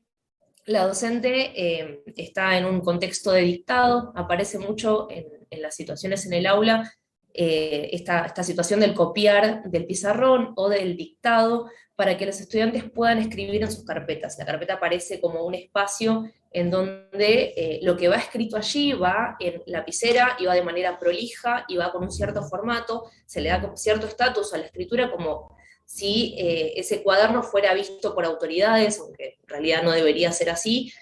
la docente está en un contexto de dictado, aparece mucho en las situaciones en el aula, esta situación del copiar del pizarrón o del dictado, para que los estudiantes puedan escribir en sus carpetas. La carpeta aparece como un espacio en donde lo que va escrito allí va en lapicera y va de manera prolija y va con un cierto formato, se le da cierto estatus a la escritura, como si ese cuaderno fuera visto por autoridades, aunque en realidad no debería ser así.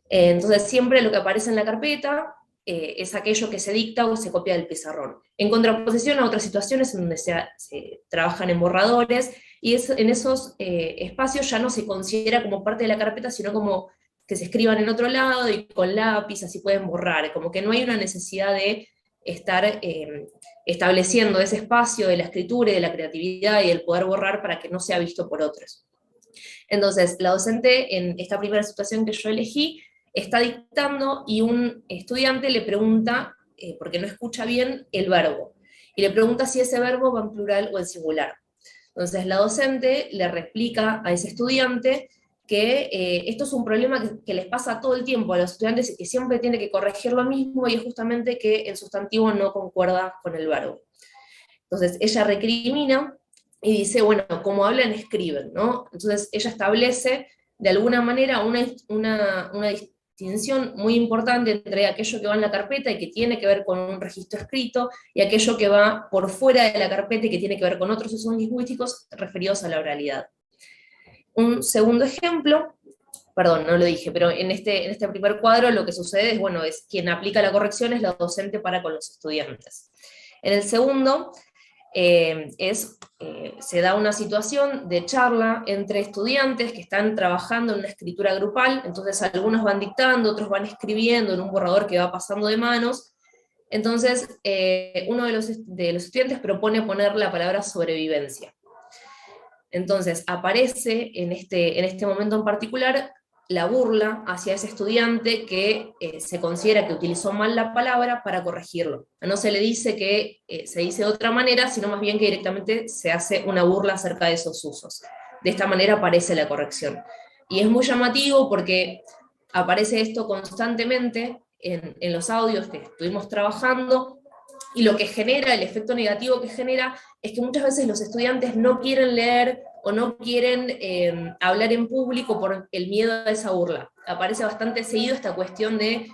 Entonces siempre lo que aparece en la carpeta es aquello que se dicta o se copia del pizarrón, en contraposición a otras situaciones en donde se trabajan en borradores, y en esos espacios ya no se considera como parte de la carpeta, sino como que se escriban en otro lado y con lápiz, así pueden borrar, como que no hay una necesidad de estar estableciendo ese espacio de la escritura y de la creatividad y el poder borrar para que no sea visto por otros. Entonces, la docente en esta primera situación que yo elegí, está dictando y un estudiante le pregunta, porque no escucha bien, el verbo, y le pregunta si ese verbo va en plural o en singular. Entonces la docente le replica a ese estudiante que esto es un problema que les pasa todo el tiempo a los estudiantes y que siempre tiene que corregir lo mismo, y es justamente que el sustantivo no concuerda con el verbo. Entonces ella recrimina y dice, bueno, como hablan, escriben, ¿no? Entonces ella establece de alguna manera una distinción muy importante entre aquello que va en la carpeta y que tiene que ver con un registro escrito, y aquello que va por fuera de la carpeta y que tiene que ver con otros usos lingüísticos referidos a la oralidad. Un segundo ejemplo, perdón, no lo dije, pero en este primer cuadro lo que sucede es, bueno, es quien aplica la corrección es la docente para con los estudiantes. En el segundo, se da una situación de charla entre estudiantes que están trabajando en una escritura grupal, entonces algunos van dictando, otros van escribiendo en un borrador que va pasando de manos. Entonces uno de los estudiantes propone poner la palabra sobrevivencia. Entonces aparece en este momento en particular la burla hacia ese estudiante que se considera que utilizó mal la palabra para corregirlo. No se le dice que se dice de otra manera, sino más bien que directamente se hace una burla acerca de esos usos. De esta manera aparece la corrección. Y es muy llamativo porque aparece esto constantemente en los audios que estuvimos trabajando, y lo que genera, el efecto negativo que genera, es que muchas veces los estudiantes no quieren leer o no quieren hablar en público por el miedo a esa burla. Aparece bastante seguido esta cuestión de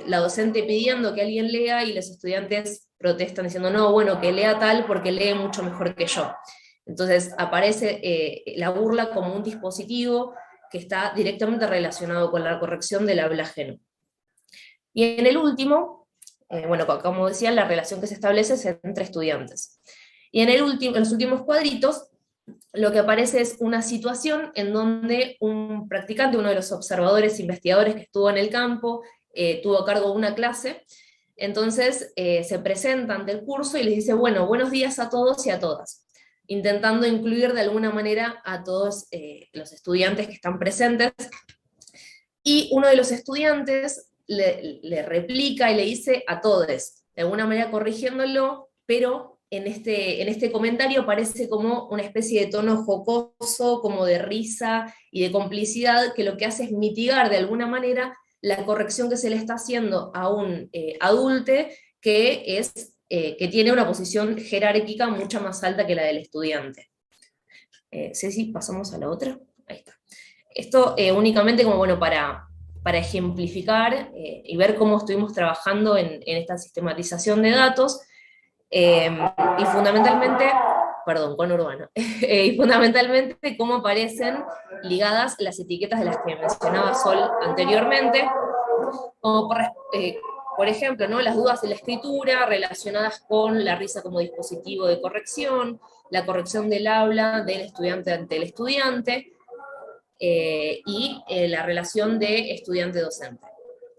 la docente pidiendo que alguien lea y los estudiantes protestan diciendo, no, bueno, que lea tal porque lee mucho mejor que yo. Entonces aparece la burla como un dispositivo que está directamente relacionado con la corrección del habla ajeno. Y en el último, bueno, como decía, la relación que se establece es entre estudiantes. Y en los últimos cuadritos, lo que aparece es una situación en donde un practicante, uno de los observadores investigadores que estuvo en el campo, tuvo a cargo una clase. Entonces se presenta ante el curso y les dice, bueno, buenos días a todos y a todas, intentando incluir de alguna manera a todos los estudiantes que están presentes. Y uno de los estudiantes le replica y le dice a todos, de alguna manera corrigiéndolo, pero en este comentario parece como una especie de tono jocoso, como de risa y de complicidad, que lo que hace es mitigar de alguna manera la corrección que se le está haciendo a un adulte que tiene una posición jerárquica mucho más alta que la del estudiante. Ceci, pasamos a la otra. Ahí está. Esto únicamente como, bueno, para ejemplificar y ver cómo estuvimos trabajando en esta sistematización de datos, y fundamentalmente, perdón, con Urbano, y fundamentalmente cómo aparecen ligadas las etiquetas de las que mencionaba Sol anteriormente, como por ejemplo, ¿no?, las dudas de la escritura relacionadas con la risa como dispositivo de corrección, la corrección del habla del estudiante ante el estudiante, y la relación de estudiante-docente.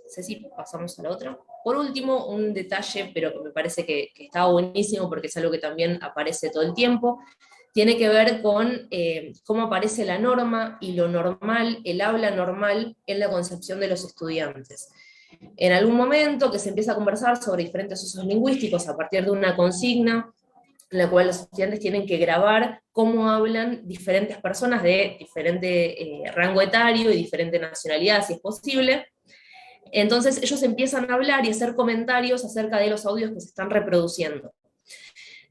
Ceci, pasamos a la otra. Por último, un detalle, pero que me parece que está buenísimo porque es algo que también aparece todo el tiempo, tiene que ver con cómo aparece la norma y lo normal, el habla normal en la concepción de los estudiantes. En algún momento que se empieza a conversar sobre diferentes usos lingüísticos a partir de una consigna en la cual los estudiantes tienen que grabar cómo hablan diferentes personas de diferente rango etario y diferente nacionalidad, si es posible. Entonces ellos empiezan a hablar y a hacer comentarios acerca de los audios que se están reproduciendo.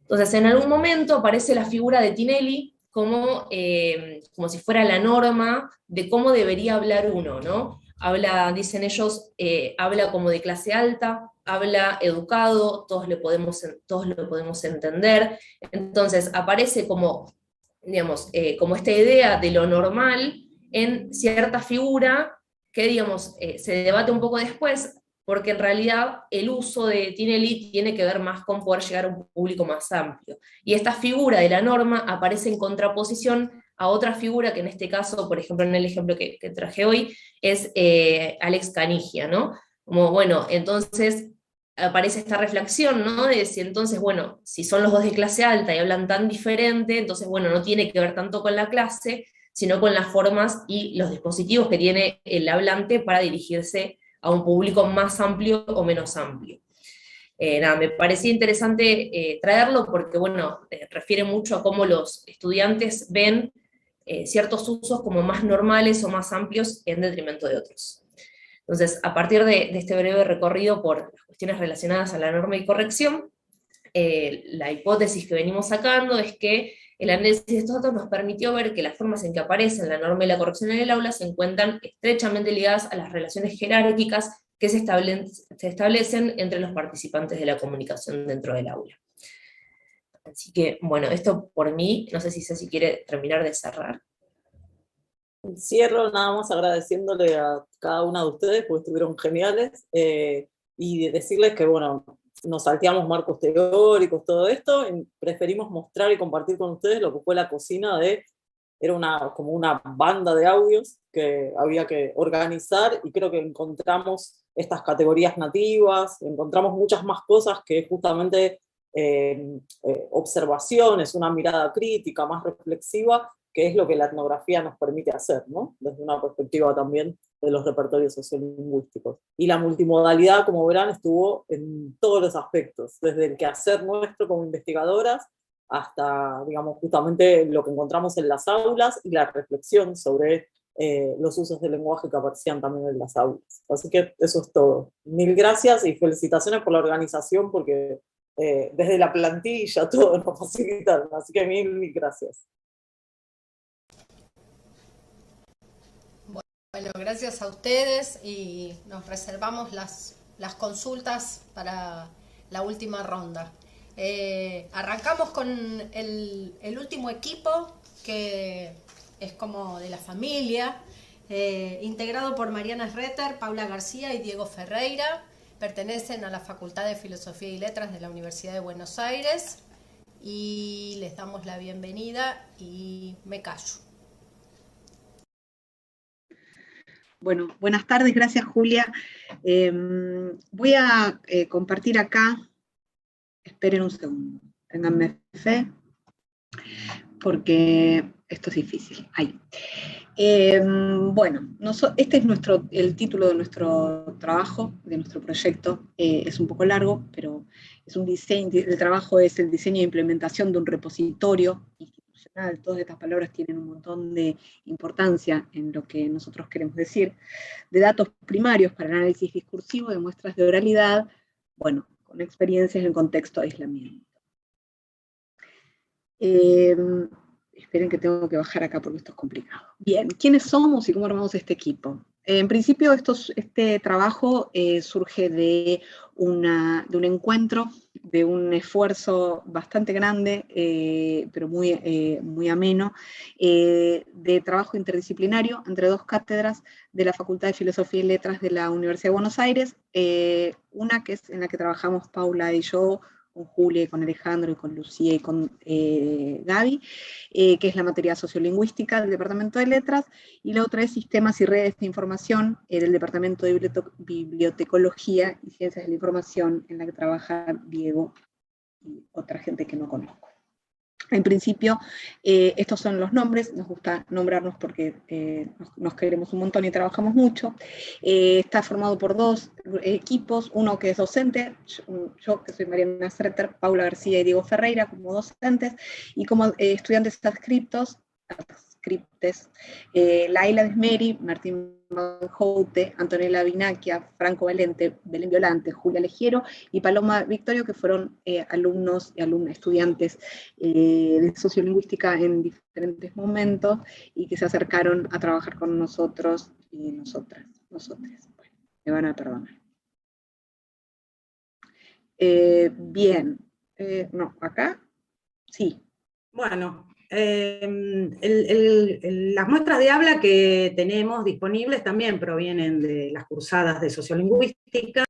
Entonces en algún momento aparece la figura de Tinelli como si fuera la norma de cómo debería hablar uno, ¿no? Habla, dicen ellos, habla como de clase alta, habla educado, todos lo podemos entender. Entonces aparece como, digamos, como esta idea de lo normal en cierta figura que, digamos, se debate un poco después, porque en realidad el uso de Tinelli tiene que ver más con poder llegar a un público más amplio. Y esta figura de la norma aparece en contraposición a otra figura que en este caso, por ejemplo, en el ejemplo que traje hoy, es Alex Canigia, ¿no? Como, bueno, entonces aparece esta reflexión, ¿no? De si entonces, bueno, si son los dos de clase alta y hablan tan diferente, entonces, bueno, no tiene que ver tanto con la clase, sino con las formas y los dispositivos que tiene el hablante para dirigirse a un público más amplio o menos amplio. Nada, me parecía interesante traerlo porque, bueno, refiere mucho a cómo los estudiantes ven ciertos usos como más normales o más amplios en detrimento de otros. Entonces, a partir de este breve recorrido por las cuestiones relacionadas a la norma y corrección, la hipótesis que venimos sacando es que el análisis de estos datos nos permitió ver que las formas en que aparecen la norma y la corrección en el aula se encuentran estrechamente ligadas a las relaciones jerárquicas que se establecen entre los participantes de la comunicación dentro del aula. Así que, bueno, esto por mí, no sé si Ceci quiere terminar de cerrar. Cierro nada más agradeciéndole a cada una de ustedes, porque estuvieron geniales, y decirles que, bueno, nos salteamos marcos teóricos, todo esto, y preferimos mostrar y compartir con ustedes lo que fue la cocina era como una banda de audios que había que organizar, y creo que encontramos estas categorías nativas, encontramos muchas más cosas que justamente observaciones, una mirada crítica, más reflexiva, que es lo que la etnografía nos permite hacer, ¿no? Desde una perspectiva también de los repertorios sociolingüísticos. Y la multimodalidad, como verán, estuvo en todos los aspectos, desde el quehacer nuestro como investigadoras, hasta, digamos, justamente lo que encontramos en las aulas, y la reflexión sobre los usos del lenguaje que aparecían también en las aulas. Así que eso es todo. Mil gracias y felicitaciones por la organización, porque desde la plantilla todo nos facilitaron, así que mil gracias. Bueno, gracias a ustedes, y nos reservamos las consultas para la última ronda. Arrancamos con el último equipo, que es como de la familia, integrado por Mariana Retter, Paula García y Diego Ferreira. Pertenecen a la Facultad de Filosofía y Letras de la Universidad de Buenos Aires, y les damos la bienvenida y me callo. Bueno, buenas tardes, gracias Julia. Voy a compartir acá, esperen un segundo, ténganme fe, porque esto es difícil. Ahí. Bueno, este es el título de nuestro trabajo, de nuestro proyecto. Es un poco largo, pero es un diseño. El trabajo es el diseño e implementación de un repositorio institucional. Todas estas palabras tienen un montón de importancia en lo que nosotros queremos decir, de datos primarios para análisis discursivo de muestras de oralidad, bueno, con experiencias en contexto de aislamiento. Esperen que tengo que bajar acá porque esto es complicado. Bien, ¿quiénes somos y cómo armamos este equipo? En principio este trabajo surge de un encuentro, de un esfuerzo bastante grande, pero muy ameno, de trabajo interdisciplinario entre dos cátedras de la Facultad de Filosofía y Letras de la Universidad de Buenos Aires, una que es en la que trabajamos Paula y yo, con Julia, con Alejandro, y con Lucía, y con Gaby, que es la materia sociolingüística del Departamento de Letras, y la otra es Sistemas y Redes de Información, del Departamento de Bibliotecología y Ciencias de la Información, en la que trabaja Diego y otra gente que no conozco. En principio, estos son los nombres, nos gusta nombrarnos porque nos queremos un montón y trabajamos mucho. Está formado por 2 equipos, uno que es docente, yo que soy Mariana Stretter, Paula García y Diego Ferreira como docentes, y como estudiantes adscriptes, Laila Desmeri, Martín Manjoute, Antonella Vinaquia, Franco Valente, Belén Violante, Julia Legiero y Paloma Victorio, que fueron alumnos y estudiantes de sociolingüística en diferentes momentos y que se acercaron a trabajar con nosotros y nosotras. Bueno, me van a perdonar. Bien, no, acá, sí. Bueno, las muestras de habla que tenemos disponibles también provienen de las cursadas de sociolingüística.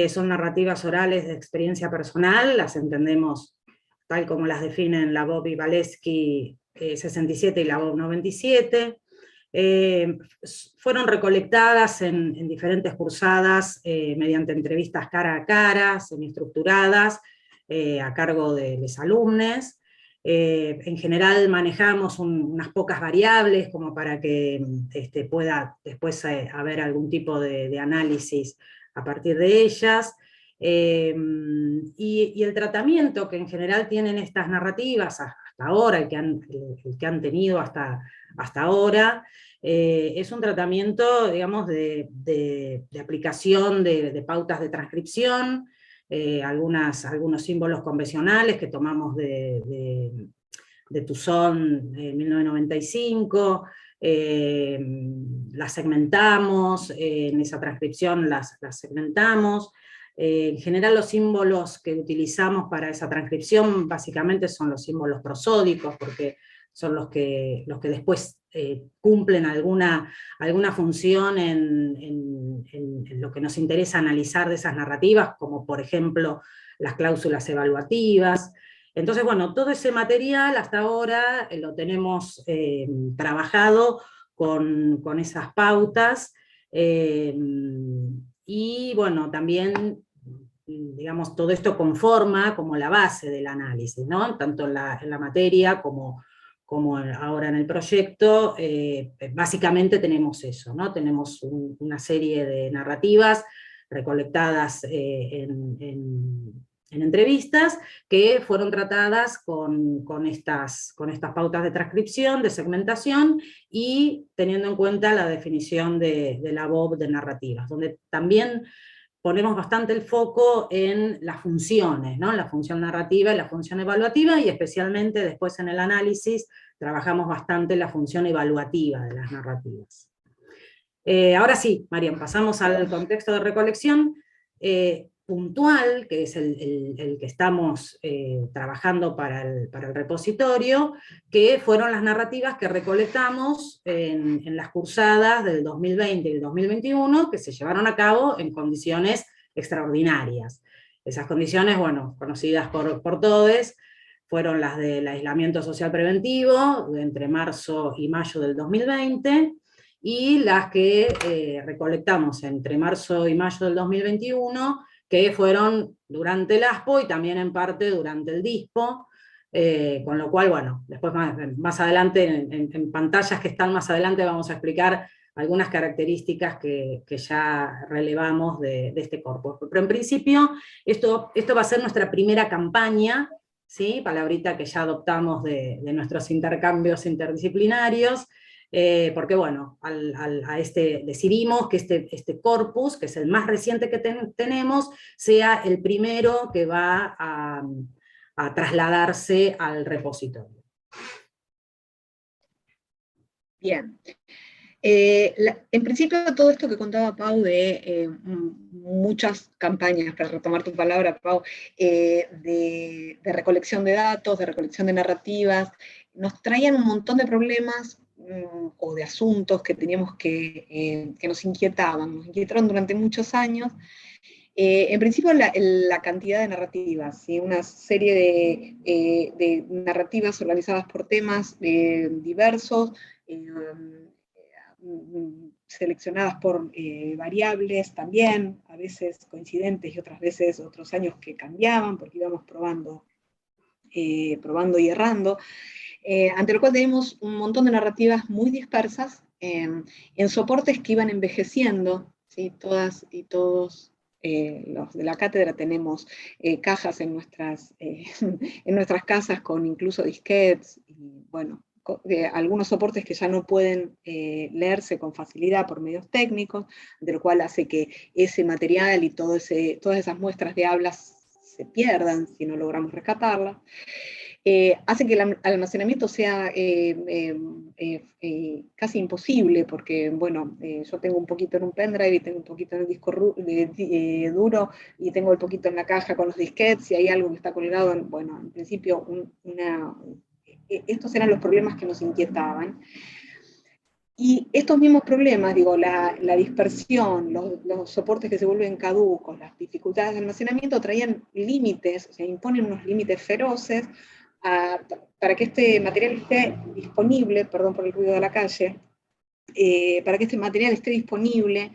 Son narrativas orales de experiencia personal, las entendemos tal como las definen Labov y Valesky 67 y Labov 97. Fueron recolectadas en diferentes cursadas mediante entrevistas cara a cara, semiestructuradas, a cargo de los alumnos. En general manejamos unas pocas variables como para que pueda después haber algún tipo de análisis a partir de ellas, y el tratamiento que en general tienen estas narrativas hasta ahora, el que han tenido hasta ahora, es un tratamiento, digamos, de aplicación de pautas de transcripción, algunos símbolos convencionales que tomamos de Tuzón 1995, las segmentamos, en esa transcripción las segmentamos. En general los símbolos que utilizamos para esa transcripción básicamente son los símbolos prosódicos, porque son los que después cumplen alguna función en lo que nos interesa analizar de esas narrativas, como por ejemplo las cláusulas evaluativas. Entonces, bueno, todo ese material hasta ahora lo tenemos trabajado con esas pautas, y bueno, también, digamos, todo esto conforma como la base del análisis, ¿no? Tanto en la materia como ahora en el proyecto, básicamente tenemos eso, ¿no? Tenemos una serie de narrativas recolectadas en entrevistas que fueron tratadas con estas pautas de transcripción, de segmentación, y teniendo en cuenta la definición de la Labov de narrativas, donde también ponemos bastante el foco en las funciones, ¿no? La función narrativa y la función evaluativa, y especialmente después en el análisis trabajamos bastante la función evaluativa de las narrativas. Ahora sí, Marian, pasamos al contexto de recolección puntual, que es el que estamos trabajando para el repositorio, que fueron las narrativas que recolectamos en las cursadas del 2020 y del 2021, que se llevaron a cabo en condiciones extraordinarias. Esas condiciones, bueno, conocidas por todos, fueron las del aislamiento social preventivo, entre marzo y mayo del 2020, y las que recolectamos entre marzo y mayo del 2021, que fueron durante el ASPO y también en parte durante el DISPO, con lo cual, bueno, después más adelante, en pantallas que están más adelante, vamos a explicar algunas características que ya relevamos de este corpus. Pero en principio, esto va a ser nuestra primera campaña, ¿sí? Palabrita que ya adoptamos de nuestros intercambios interdisciplinarios, porque bueno, decidimos que este corpus, que es el más reciente que tenemos, sea el primero que va a trasladarse al repositorio. Bien. En principio todo esto que contaba Pau de muchas campañas, para retomar tu palabra, Pau, de recolección de datos, de recolección de narrativas, nos traían un montón de problemas o de asuntos que teníamos que nos inquietaron durante muchos años, En principio la cantidad de narrativas, ¿sí? Una serie de narrativas organizadas por temas diversos, seleccionadas por variables también, a veces coincidentes y otras veces otros años que cambiaban porque íbamos probando y errando, ante lo cual tenemos un montón de narrativas muy dispersas en soportes que iban envejeciendo, ¿sí? Todas y todos los de la cátedra tenemos cajas en nuestras casas con incluso disquetes, y bueno, algunos soportes que ya no pueden leerse con facilidad por medios técnicos, de lo cual hace que ese material y todas esas muestras de hablas se pierdan si no logramos rescatarlas. Hace que el almacenamiento sea casi imposible, porque, bueno, yo tengo un poquito en un pendrive y tengo un poquito en el disco duro, y tengo el poquito en la caja con los disquetes, y hay algo que está colgado, bueno, en principio, estos eran los problemas que nos inquietaban. Y estos mismos problemas, digo, la dispersión, los soportes que se vuelven caducos, las dificultades de almacenamiento, traían límites, o sea, imponen unos límites feroces para que este material esté disponible, perdón por el ruido de la calle, para que este material esté disponible,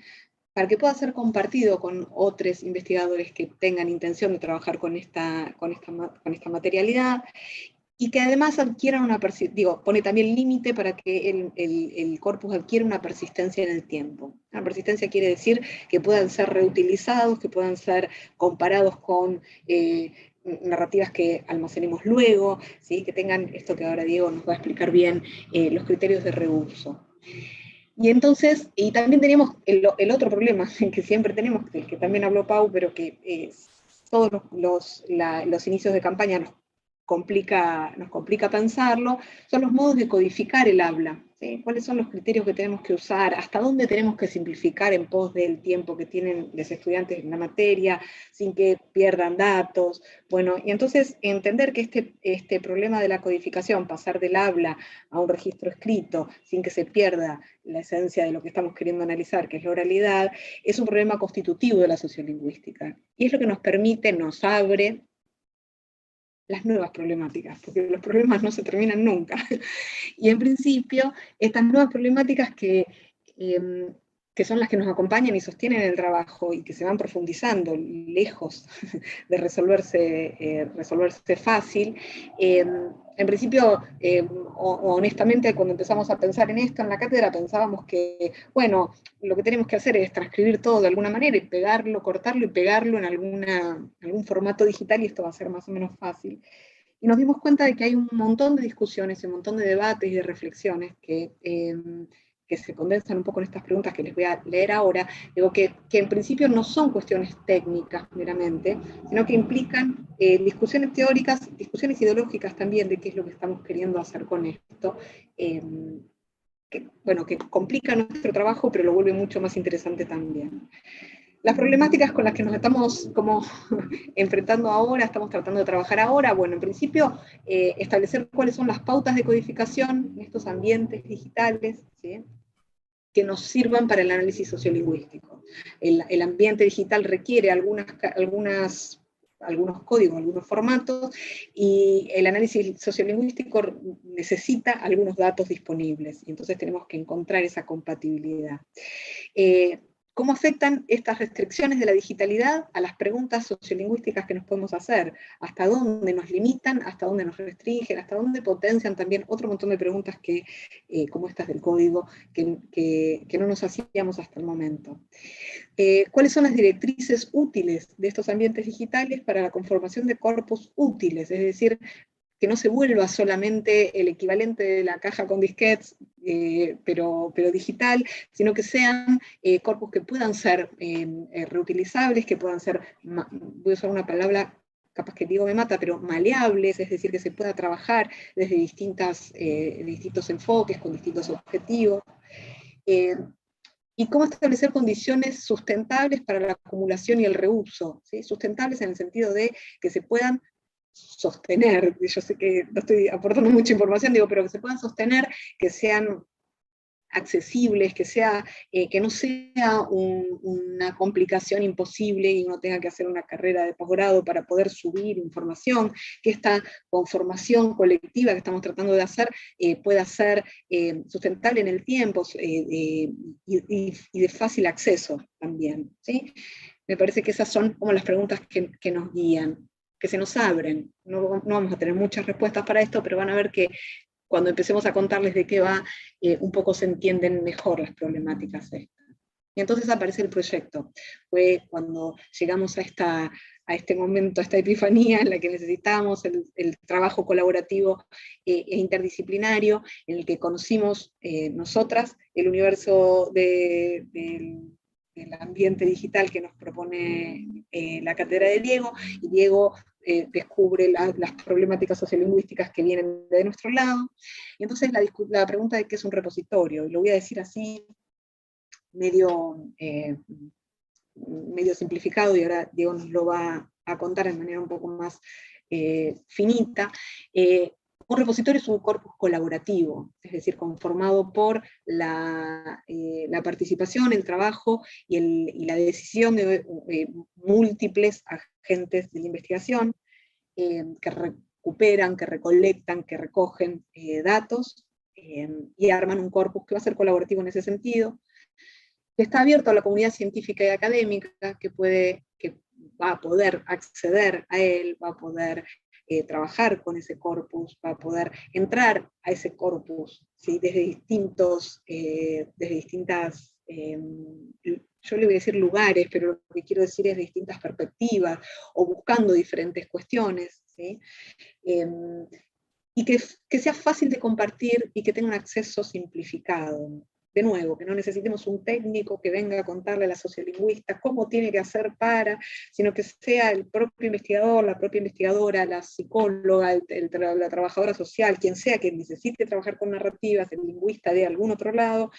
para que pueda ser compartido con otros investigadores que tengan intención de trabajar con esta materialidad, y que además adquieran una persistencia, pone también límite para que el corpus adquiera una persistencia en el tiempo. Una persistencia quiere decir que puedan ser reutilizados, que puedan ser comparados con narrativas que almacenemos luego, ¿sí? Que tengan esto que ahora Diego nos va a explicar bien, los criterios de reuso. Y entonces, y también teníamos el otro problema que siempre tenemos, del que también habló Pau, pero que todos los inicios de campaña nos complica pensarlo, son los modos de codificar el habla, ¿sí? ¿Cuáles son los criterios que tenemos que usar? ¿Hasta dónde tenemos que simplificar en pos del tiempo que tienen los estudiantes en la materia, sin que pierdan datos? Bueno, y entonces entender que este problema de la codificación, pasar del habla a un registro escrito, sin que se pierda la esencia de lo que estamos queriendo analizar, que es la oralidad, es un problema constitutivo de la sociolingüística. Y es lo que nos permite, nos abre las nuevas problemáticas, porque los problemas no se terminan nunca. Y en principio, estas nuevas problemáticas que son las que nos acompañan y sostienen el trabajo, y que se van profundizando, lejos de resolverse fácil, en principio, honestamente, cuando empezamos a pensar en esto en la cátedra, pensábamos que, bueno, lo que tenemos que hacer es transcribir todo de alguna manera, y pegarlo, cortarlo y pegarlo en algún formato digital, y esto va a ser más o menos fácil. Y nos dimos cuenta de que hay un montón de discusiones, un montón de debates y de reflexiones que se condensan un poco en estas preguntas que les voy a leer ahora, digo que en principio no son cuestiones técnicas meramente, sino que implican discusiones teóricas, discusiones ideológicas también, de qué es lo que estamos queriendo hacer con esto, que complica nuestro trabajo, pero lo vuelve mucho más interesante también. Las problemáticas con las que nos estamos como enfrentando ahora, estamos tratando de trabajar ahora, bueno, en principio, establecer cuáles son las pautas de codificación en estos ambientes digitales, ¿sí?, que nos sirvan para el análisis sociolingüístico. El ambiente digital requiere algunos códigos, algunos formatos, y el análisis sociolingüístico necesita algunos datos disponibles, y entonces tenemos que encontrar esa compatibilidad. ¿Cómo afectan estas restricciones de la digitalidad a las preguntas sociolingüísticas que nos podemos hacer? ¿Hasta dónde nos limitan? ¿Hasta dónde nos restringen? ¿Hasta dónde potencian también otro montón de preguntas como estas del código, que no nos hacíamos hasta el momento? ¿Cuáles son las directrices útiles de estos ambientes digitales para la conformación de corpus útiles? Es decir, que no se vuelva solamente el equivalente de la caja con disquetes, pero digital, sino que sean corpus que puedan ser reutilizables, que puedan ser, voy a usar una palabra, capaz que digo me mata, pero maleables, es decir, que se pueda trabajar desde distintos enfoques, con distintos objetivos. Y cómo establecer condiciones sustentables para la acumulación y el reuso, ¿sí? Sustentables en el sentido de que se puedan sostener, yo sé que no estoy aportando mucha información, pero que se puedan sostener, que sean accesibles, que no sea una complicación imposible y uno tenga que hacer una carrera de posgrado para poder subir información, que esta conformación colectiva que estamos tratando de hacer pueda ser sustentable en el tiempo y de fácil acceso también, ¿sí? Me parece que esas son como las preguntas que nos guían, que se nos abren. No vamos a tener muchas respuestas para esto, pero van a ver que cuando empecemos a contarles de qué va, un poco se entienden mejor las problemáticas estas. Y entonces aparece el proyecto. Fue cuando llegamos a este momento, a esta epifanía en la que necesitamos el trabajo colaborativo e interdisciplinario, en el que conocimos nosotras el universo del ambiente digital que nos propone la cátedra de Diego, y Diego descubre las problemáticas sociolingüísticas que vienen de nuestro lado. Y entonces la pregunta de qué es un repositorio, y lo voy a decir así, medio simplificado, y ahora Diego nos lo va a contar de manera un poco más finita. Un repositorio es un corpus colaborativo, es decir, conformado por la participación, el trabajo y la decisión de múltiples agentes de la investigación que recuperan, que recolectan, que recogen datos y arman un corpus que va a ser colaborativo en ese sentido, que está abierto a la comunidad científica y académica, que va a poder acceder a él, va a poder trabajar con ese corpus, va a poder entrar a ese corpus, ¿sí? desde distintas, yo le voy a decir lugares, pero lo que quiero decir es de distintas perspectivas, o buscando diferentes cuestiones, ¿sí? Y que sea fácil de compartir y que tenga un acceso simplificado. De nuevo, que no necesitemos un técnico que venga a contarle a la sociolingüista cómo tiene que hacer sino que sea el propio investigador, la propia investigadora, la psicóloga, la trabajadora social, quien sea que necesite trabajar con narrativas, el lingüista de algún otro lado,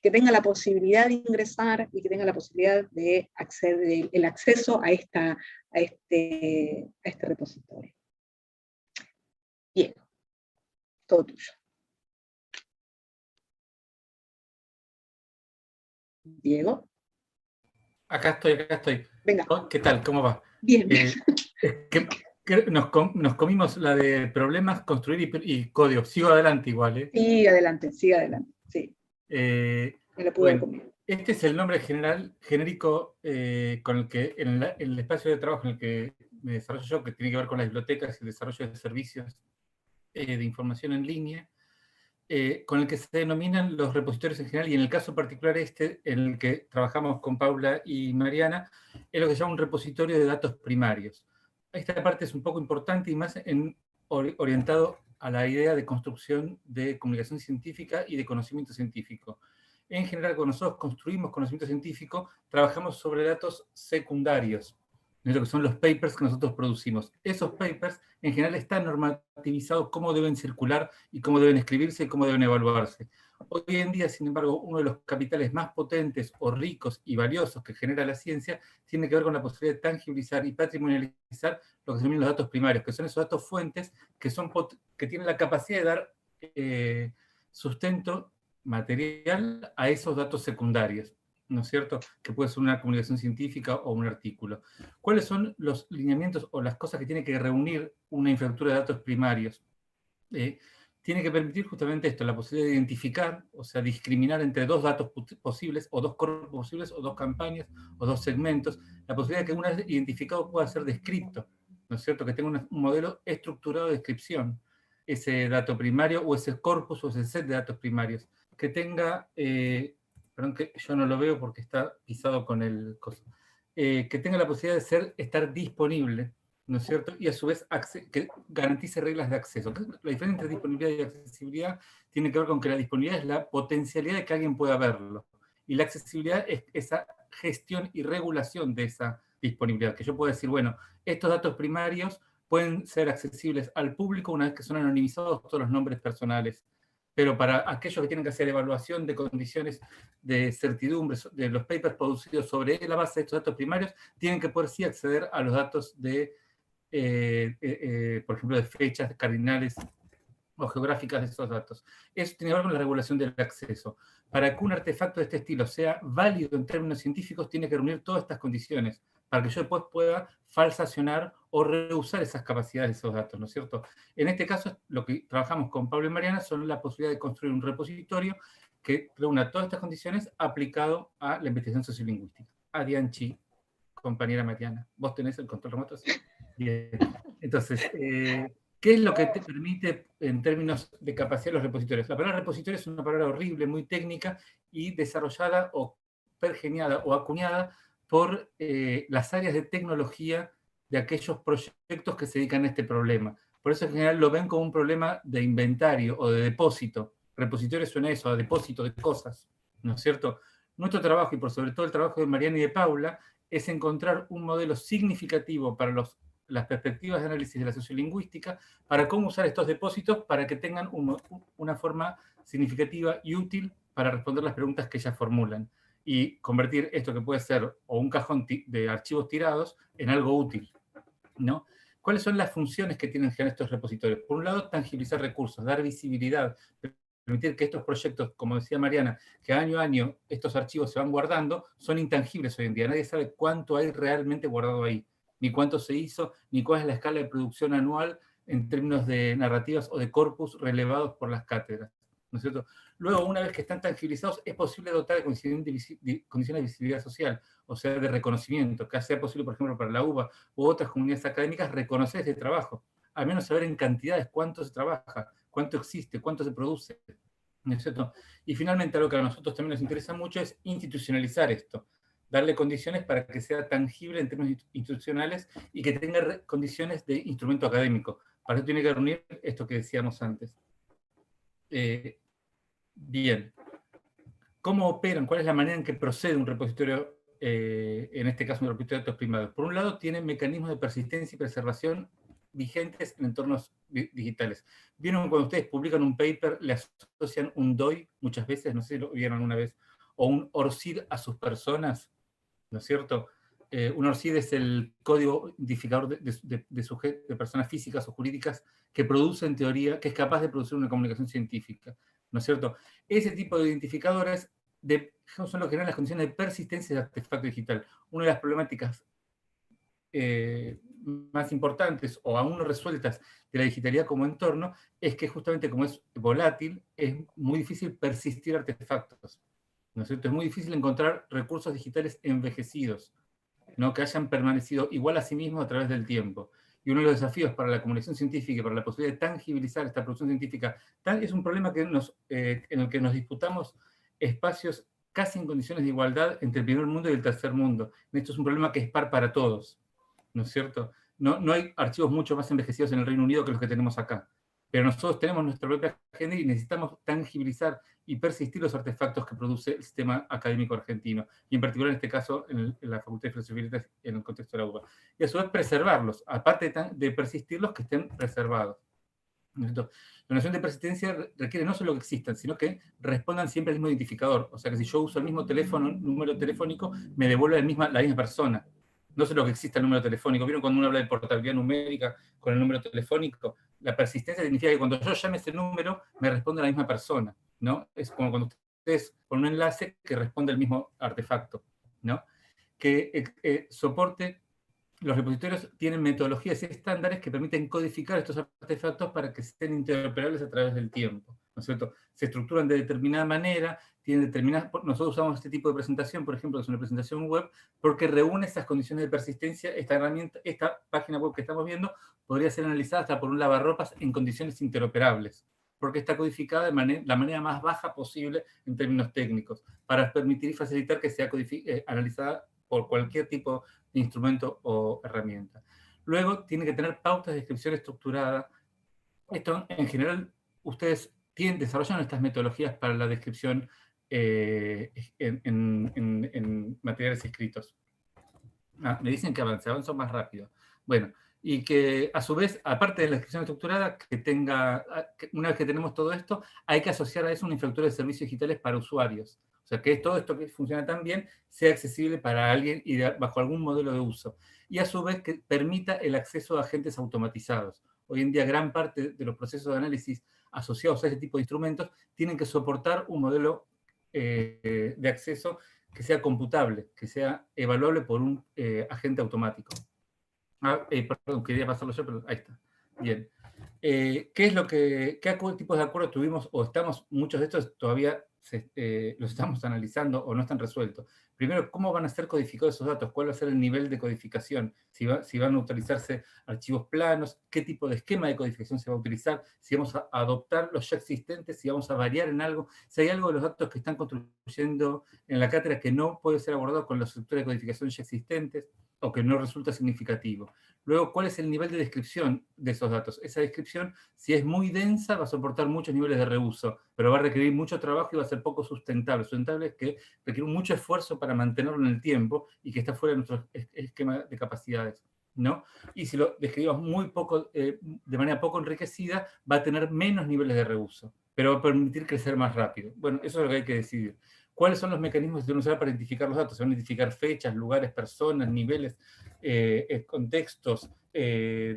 que tenga la posibilidad de ingresar y que tenga la posibilidad de acceder, el acceso a este repositorio. Bien, todo tuyo. Diego. Acá estoy. Venga. ¿Qué tal? ¿Cómo va? Bien. Nos comimos la de problemas, construir y código. Sigo adelante igual, ¿eh? Sigue adelante, sí. Me lo pude comer. Este es el nombre genérico con el que, en el espacio de trabajo en el que me desarrollo yo, que tiene que ver con las bibliotecas y el desarrollo de servicios de información en línea, con el que se denominan los repositorios en general, y en el caso particular en el que trabajamos con Paula y Mariana, es lo que se llama un repositorio de datos primarios. Esta parte es un poco importante y más orientado a la idea de construcción de comunicación científica y de conocimiento científico. En general, cuando nosotros construimos conocimiento científico, trabajamos sobre datos secundarios, de lo que son los papers que nosotros producimos. Esos papers, en general, están normativizados cómo deben circular y cómo deben escribirse y cómo deben evaluarse. Hoy en día, sin embargo, uno de los capitales más potentes o ricos y valiosos que genera la ciencia tiene que ver con la posibilidad de tangibilizar y patrimonializar lo que se llaman los datos primarios, que son esos datos fuentes que tienen la capacidad de dar sustento material a esos datos secundarios, ¿no es cierto? Que puede ser una comunicación científica o un artículo. ¿Cuáles son los lineamientos o las cosas que tiene que reunir una infraestructura de datos primarios? Tiene que permitir justamente esto, la posibilidad de identificar, o sea, discriminar entre dos datos posibles, o dos corpus posibles, o dos campañas, o dos segmentos, la posibilidad de que una vez identificado pueda ser descrito, ¿no es cierto? Que tenga un modelo estructurado de descripción, ese dato primario, o ese corpus, o ese set de datos primarios, que tenga, perdón que yo no lo veo porque está pisado con el coso, que tenga la posibilidad de estar disponible, ¿no es cierto? Y a su vez que garantice reglas de acceso. La diferencia entre disponibilidad y accesibilidad tiene que ver con que la disponibilidad es la potencialidad de que alguien pueda verlo, y la accesibilidad es esa gestión y regulación de esa disponibilidad, que yo puedo decir, bueno, estos datos primarios pueden ser accesibles al público una vez que son anonimizados todos los nombres personales, pero para aquellos que tienen que hacer evaluación de condiciones de certidumbre de los papers producidos sobre la base de estos datos primarios, tienen que poder sí acceder a los datos de, por ejemplo, de fechas cardinales o geográficas de esos datos. Eso tiene que ver con la regulación del acceso. Para que un artefacto de este estilo sea válido en términos científicos, tiene que reunir todas estas condiciones, para que yo después pueda falsacionar o reusar esas capacidades de esos datos, ¿no es cierto? En este caso, lo que trabajamos con Pablo y Mariana son la posibilidad de construir un repositorio que reúna todas estas condiciones aplicado a la investigación sociolingüística. Adianchi, compañera Mariana, ¿vos tenés el control remoto? Sí. Bien. Entonces, ¿qué es lo que te permite en términos de capacidad los repositorios? La palabra repositorio es una palabra horrible, muy técnica y desarrollada o pergeniada o acuñada por las áreas de tecnología de aquellos proyectos que se dedican a este problema. Por eso en general lo ven como un problema de inventario o de depósito. Repositorio suena eso, a depósito de cosas, ¿no es cierto? Nuestro trabajo, y por sobre todo el trabajo de Mariana y de Paula, es encontrar un modelo significativo para las perspectivas de análisis de la sociolingüística, para cómo usar estos depósitos para que tengan una forma significativa y útil para responder las preguntas que ellas formulan, y convertir esto que puede ser o un cajón de archivos tirados en algo útil, ¿no? ¿Cuáles son las funciones que tienen en general estos repositorios? Por un lado, tangibilizar recursos, dar visibilidad, permitir que estos proyectos, como decía Mariana, que año a año estos archivos se van guardando, son intangibles hoy en día. Nadie sabe cuánto hay realmente guardado ahí, ni cuánto se hizo, ni cuál es la escala de producción anual en términos de narrativas o de corpus relevados por las cátedras, ¿no es cierto? Luego, una vez que están tangibilizados, es posible dotar de condiciones de visibilidad social, o sea, de reconocimiento, que sea posible, por ejemplo, para la UBA u otras comunidades académicas, reconocer ese trabajo, al menos saber en cantidades cuánto se trabaja, cuánto existe, cuánto se produce, ¿no es cierto? Y finalmente, algo que a nosotros también nos interesa mucho es institucionalizar esto, darle condiciones para que sea tangible en términos institucionales y que tenga condiciones de instrumento académico. Para eso tiene que reunir esto que decíamos antes. Bien. ¿Cómo operan? ¿Cuál es la manera en que procede un repositorio, en este caso un repositorio de datos primados? Por un lado, tiene mecanismos de persistencia y preservación vigentes en entornos digitales. ¿Vieron cuando ustedes publican un paper, le asocian un DOI muchas veces? No sé si lo vieron alguna vez. O un ORCID a sus personas, ¿no es cierto? Un ORCID es el código identificador de personas físicas o jurídicas que produce en teoría, que es capaz de producir una comunicación científica, ¿no es cierto? Ese tipo de identificadores son lo que generan las condiciones de persistencia del artefacto digital. Una de las problemáticas más importantes o aún no resueltas de la digitalidad como entorno es que justamente como es volátil, es muy difícil persistir artefactos, ¿no es cierto? Es muy difícil encontrar recursos digitales envejecidos, ¿no? Que hayan permanecido igual a sí mismos a través del tiempo. Y uno de los desafíos para la comunicación científica y para la posibilidad de tangibilizar esta producción científica es un problema que en el que nos disputamos espacios casi en condiciones de igualdad entre el primer mundo y el tercer mundo. Esto es un problema que es par para todos, ¿no es cierto? No hay archivos mucho más envejecidos en el Reino Unido que los que tenemos acá. Pero nosotros tenemos nuestra propia agenda y necesitamos tangibilizar y persistir los artefactos que produce el sistema académico argentino, y en particular en este caso en la Facultad de Filosofía y Letras en el contexto de la UBA. Y a su vez preservarlos, aparte de persistirlos, que estén preservados. La noción de persistencia requiere no solo que existan, sino que respondan siempre al mismo identificador. O sea que si yo uso el mismo número telefónico, me devuelve la misma persona. No solo que exista el número telefónico. ¿Vieron cuando uno habla de portabilidad numérica con el número telefónico? La persistencia significa que cuando yo llame ese número, me responde la misma persona, ¿no? Es como cuando ustedes ponen un enlace que responde el mismo artefacto, ¿no? Que soporte. Los repositorios tienen metodologías y estándares que permiten codificar estos artefactos para que sean interoperables a través del tiempo, ¿no es cierto? Se estructuran de determinada manera, nosotros usamos este tipo de presentación, por ejemplo, que es una presentación web, porque reúne esas condiciones de persistencia. Esta página web que estamos viendo podría ser analizada hasta por un lavarropas en condiciones interoperables, porque está codificada de la manera más baja posible en términos técnicos, para permitir y facilitar que sea analizada por cualquier tipo de instrumento o herramienta. Luego, tiene que tener pautas de descripción estructurada. Esto, en general, ustedes desarrollan estas metodologías para la descripción en materiales escritos. Me dicen que avanzo más rápido. Bueno, y que a su vez, aparte de la descripción estructurada, una vez que tenemos todo esto, hay que asociar a eso una infraestructura de servicios digitales para usuarios. O sea, que todo esto que funciona tan bien sea accesible para alguien y bajo algún modelo de uso. Y a su vez que permita el acceso a agentes automatizados. Hoy en día gran parte de los procesos de análisis asociados a ese tipo de instrumentos tienen que soportar un modelo de acceso que sea computable, que sea evaluable por un agente automático. Perdón, quería pasarlo yo, pero ahí está. Bien. ¿Qué tipos de acuerdos tuvimos o estamos, muchos de estos todavía los estamos analizando o no están resueltos? Primero, ¿cómo van a ser codificados esos datos? ¿Cuál va a ser el nivel de codificación? Si van a utilizarse archivos planos, ¿qué tipo de esquema de codificación se va a utilizar? Si vamos a adoptar los ya existentes, si vamos a variar en algo, si hay algo de los datos que están construyendo en la cátedra que no puede ser abordado con la estructura de codificación ya existentes o que no resulta significativo. Luego, ¿cuál es el nivel de descripción de esos datos? Esa descripción, si es muy densa, va a soportar muchos niveles de reuso, pero va a requerir mucho trabajo y va a ser poco sustentable. Sustentable es que requiere mucho esfuerzo para mantenerlo en el tiempo y que está fuera de nuestro esquema de capacidades, ¿no? Y si lo describimos muy poco, de manera poco enriquecida, va a tener menos niveles de reuso, pero va a permitir crecer más rápido. Bueno, eso es lo que hay que decidir. ¿Cuáles son los mecanismos que se van a usar para identificar los datos? Se van a identificar fechas, lugares, personas, niveles, contextos,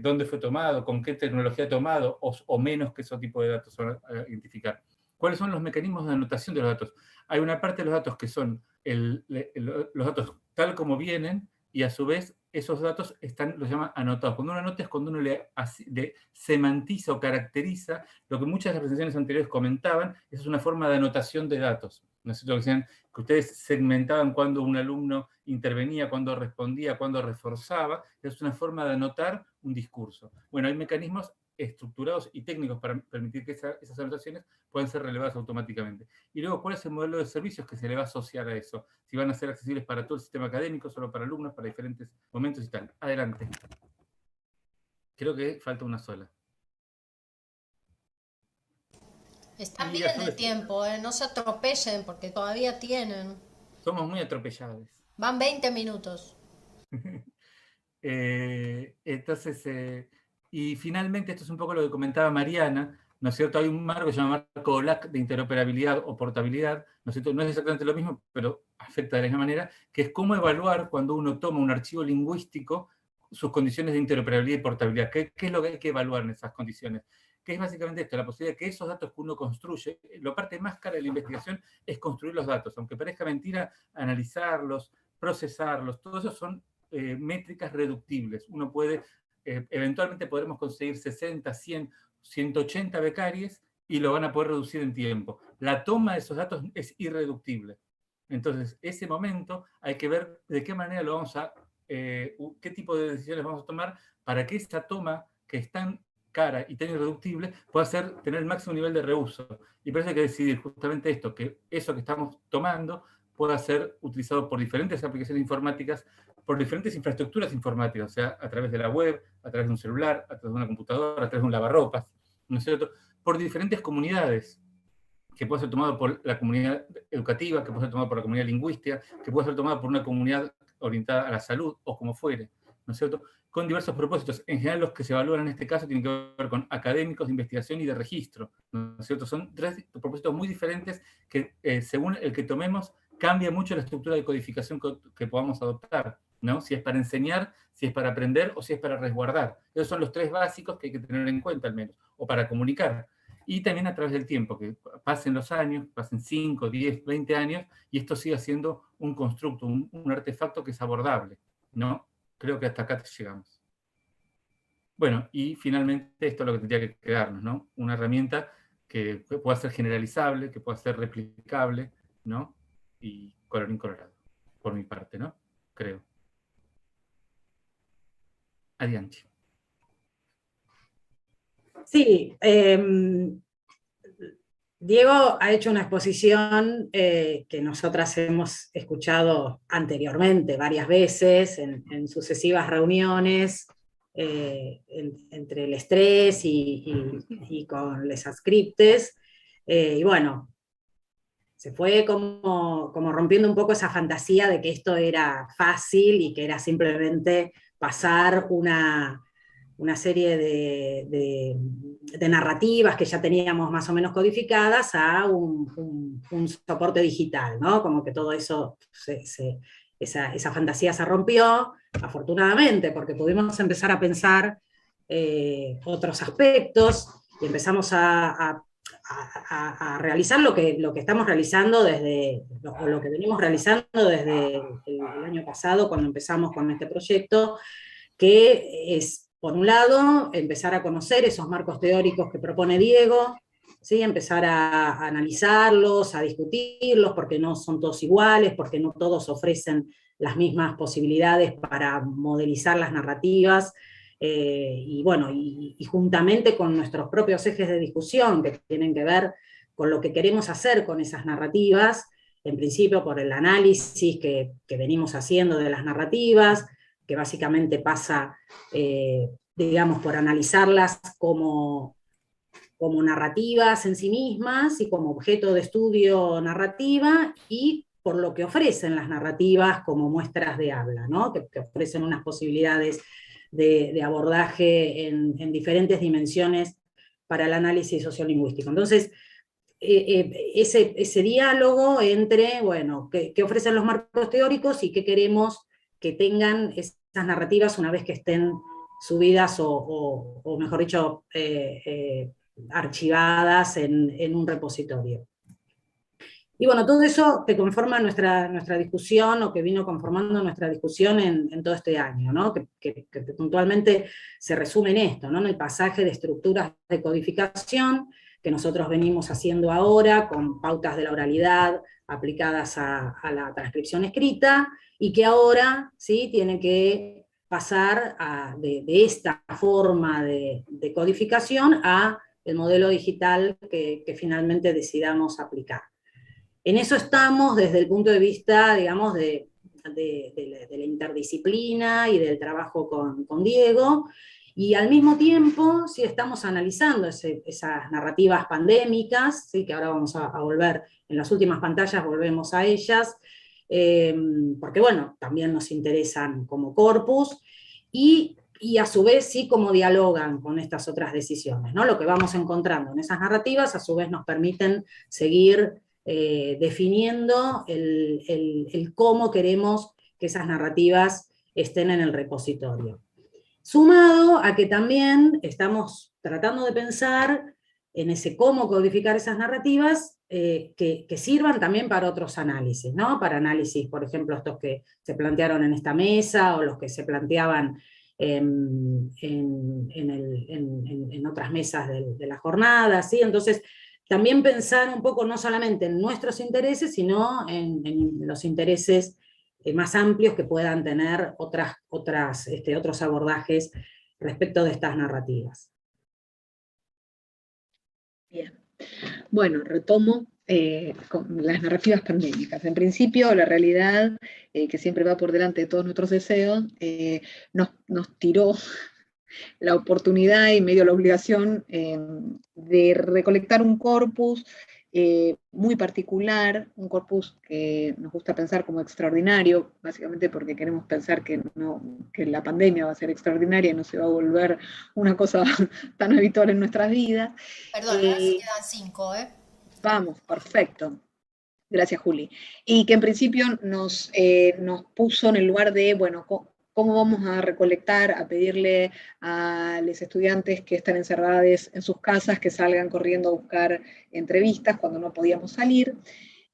dónde fue tomado, con qué tecnología tomado, o menos que ese tipo de datos se van a identificar. ¿Cuáles son los mecanismos de anotación de los datos? Hay una parte de los datos que son los datos tal como vienen, y a su vez esos datos los llaman anotados. Cuando uno anota es cuando uno le semantiza o caracteriza lo que muchas de las presentaciones anteriores comentaban. Esa es una forma de anotación de datos. ¿No es cierto? Que ustedes segmentaban cuando un alumno intervenía, cuando respondía, cuando reforzaba. Es una forma de anotar un discurso. Bueno, hay mecanismos estructurados y técnicos para permitir que esas anotaciones puedan ser relevadas automáticamente. Y luego, ¿cuál es el modelo de servicios que se le va a asociar a eso? Si van a ser accesibles para todo el sistema académico, solo para alumnos, para diferentes momentos y tal. Adelante. Creo que falta una sola. Están bien de tiempo, no se atropellen porque todavía tienen. Somos muy atropellados. Van 20 minutos. Entonces, y finalmente, esto es un poco lo que comentaba Mariana, ¿no es cierto? Hay un marco que se llama marco OLAC de interoperabilidad o portabilidad, ¿no es cierto? No es exactamente lo mismo, pero afecta de la misma manera, que es cómo evaluar cuando uno toma un archivo lingüístico sus condiciones de interoperabilidad y portabilidad. ¿Qué es lo que hay que evaluar en esas condiciones? Que es básicamente esto, la posibilidad de que esos datos que uno construye, la parte más cara de la investigación es construir los datos, aunque parezca mentira, analizarlos, procesarlos, todo eso son métricas reductibles. Uno puede, eventualmente podremos conseguir 60, 100, 180 becarios y lo van a poder reducir en tiempo. La toma de esos datos es irreductible. Entonces, ese momento hay que ver de qué manera lo vamos a, qué tipo de decisiones vamos a tomar para que esa toma que es tan cara y tan irreductible pueda tener el máximo nivel de reuso. Y por eso hay que decidir justamente esto, que eso que estamos tomando pueda ser utilizado por diferentes aplicaciones informáticas, por diferentes infraestructuras informáticas, o sea, a través de la web, a través de un celular, a través de una computadora, a través de un lavarropas, ¿no es cierto? Por diferentes comunidades, que puede ser tomado por la comunidad educativa, que puede ser tomado por la comunidad lingüística, que puede ser tomado por una comunidad orientada a la salud, o como fuere, ¿no es cierto? Con diversos propósitos. En general, los que se evalúan en este caso tienen que ver con académicos de investigación y de registro, ¿no es cierto? Son tres propósitos muy diferentes que, según el que tomemos, cambia mucho la estructura de codificación que podamos adoptar, ¿no? Si es para enseñar, si es para aprender o si es para resguardar. Esos son los tres básicos que hay que tener en cuenta al menos, o para comunicar. Y también a través del tiempo, que pasen los años, pasen 5, 10, 20 años, y esto siga siendo un constructo, un artefacto que es abordable, ¿no? Creo que hasta acá llegamos. Bueno, y finalmente esto es lo que tendría que quedarnos, ¿no? Una herramienta que pueda ser generalizable, que pueda ser replicable, ¿no? Y colorín colorado, por mi parte, ¿no? Creo. Adelante. Sí, Diego ha hecho una exposición que nosotras hemos escuchado anteriormente varias veces en sucesivas reuniones entre el estrés y con les adscriptes. Y bueno, se fue como rompiendo un poco esa fantasía de que esto era fácil y que era simplemente pasar una serie de narrativas que ya teníamos más o menos codificadas a un soporte digital, ¿no? Como que todo eso, esa fantasía se rompió, afortunadamente, porque pudimos empezar a pensar otros aspectos y empezamos a a realizar lo que estamos realizando lo que venimos realizando desde el año pasado, cuando empezamos con este proyecto, que es, por un lado, empezar a conocer esos marcos teóricos que propone Diego, ¿sí? Empezar a analizarlos, a discutirlos, porque no son todos iguales, porque no todos ofrecen las mismas posibilidades para modelizar las narrativas, y bueno, y juntamente con nuestros propios ejes de discusión, que tienen que ver con lo que queremos hacer con esas narrativas, en principio por el análisis que venimos haciendo de las narrativas, que básicamente pasa, digamos, por analizarlas como narrativas en sí mismas y como objeto de estudio narrativa, y por lo que ofrecen las narrativas como muestras de habla, ¿no? que ofrecen unas posibilidades de abordaje en diferentes dimensiones para el análisis sociolingüístico. Entonces, ese diálogo entre, bueno, qué ofrecen los marcos teóricos y qué queremos que tengan esas narrativas una vez que estén subidas o mejor dicho, archivadas en un repositorio. Y bueno, todo eso que conforma nuestra discusión, o que vino conformando nuestra discusión en todo este año, ¿no? que puntualmente se resume en esto, ¿no? En el pasaje de estructuras de codificación que nosotros venimos haciendo ahora, con pautas de la oralidad aplicadas a la transcripción escrita, y que ahora, ¿sí?, tiene que pasar de esta forma de codificación a el modelo digital que finalmente decidamos aplicar. En eso estamos desde el punto de vista, digamos, de la interdisciplina y del trabajo con Diego, y al mismo tiempo sí estamos analizando esas narrativas pandémicas, ¿sí?, que ahora vamos a volver, en las últimas pantallas volvemos a ellas, porque bueno, también nos interesan como corpus, y a su vez sí cómo dialogan con estas otras decisiones, ¿no? Lo que vamos encontrando en esas narrativas a su vez nos permiten seguir definiendo el cómo queremos que esas narrativas estén en el repositorio. Sumado a que también estamos tratando de pensar en ese cómo codificar esas narrativas que sirvan también para otros análisis, ¿no? Para análisis, por ejemplo, estos que se plantearon en esta mesa, o los que se planteaban en otras mesas de la jornada, ¿sí? Entonces, también pensar un poco no solamente en nuestros intereses, sino en los intereses más amplios que puedan tener otros abordajes respecto de estas narrativas. Bien. Bueno, retomo con las narrativas pandémicas. En principio, la realidad, que siempre va por delante de todos nuestros deseos, nos tiró la oportunidad y medio la obligación de recolectar un corpus muy particular, un corpus que nos gusta pensar como extraordinario, básicamente porque queremos pensar que la pandemia va a ser extraordinaria y no se va a volver una cosa tan habitual en nuestras vidas. Perdón, a ver si quedan 5, ¿eh? Vamos, perfecto. Gracias, Juli. Y que en principio nos puso en el lugar de, bueno, ¿cómo vamos a recolectar, a pedirle a los estudiantes que están encerrados en sus casas que salgan corriendo a buscar entrevistas cuando no podíamos salir?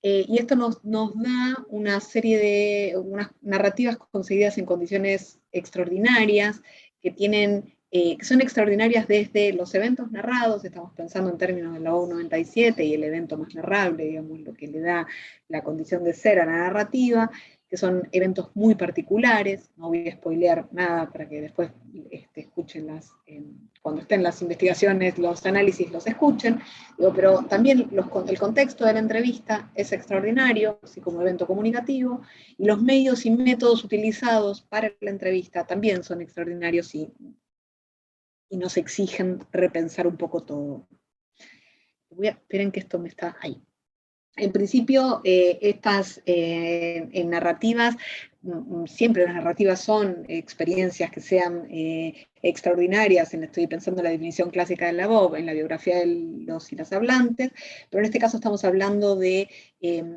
Y esto nos da una serie de unas narrativas conseguidas en condiciones extraordinarias, que son extraordinarias desde los eventos narrados. Estamos pensando en términos de la OU 97 y el evento más narrable, digamos, lo que le da la condición de ser a la narrativa, que son eventos muy particulares. No voy a spoilear nada para que después escuchen cuando estén las investigaciones, los análisis, los escuchen. Pero también el contexto de la entrevista es extraordinario, así como evento comunicativo, y los medios y métodos utilizados para la entrevista también son extraordinarios y nos exigen repensar un poco todo. Esperen que esto me está ahí. En principio, estas narrativas siempre las narrativas son experiencias que sean extraordinarias, estoy pensando en la definición clásica de la BOB, en la biografía de los y las hablantes, pero en este caso estamos hablando de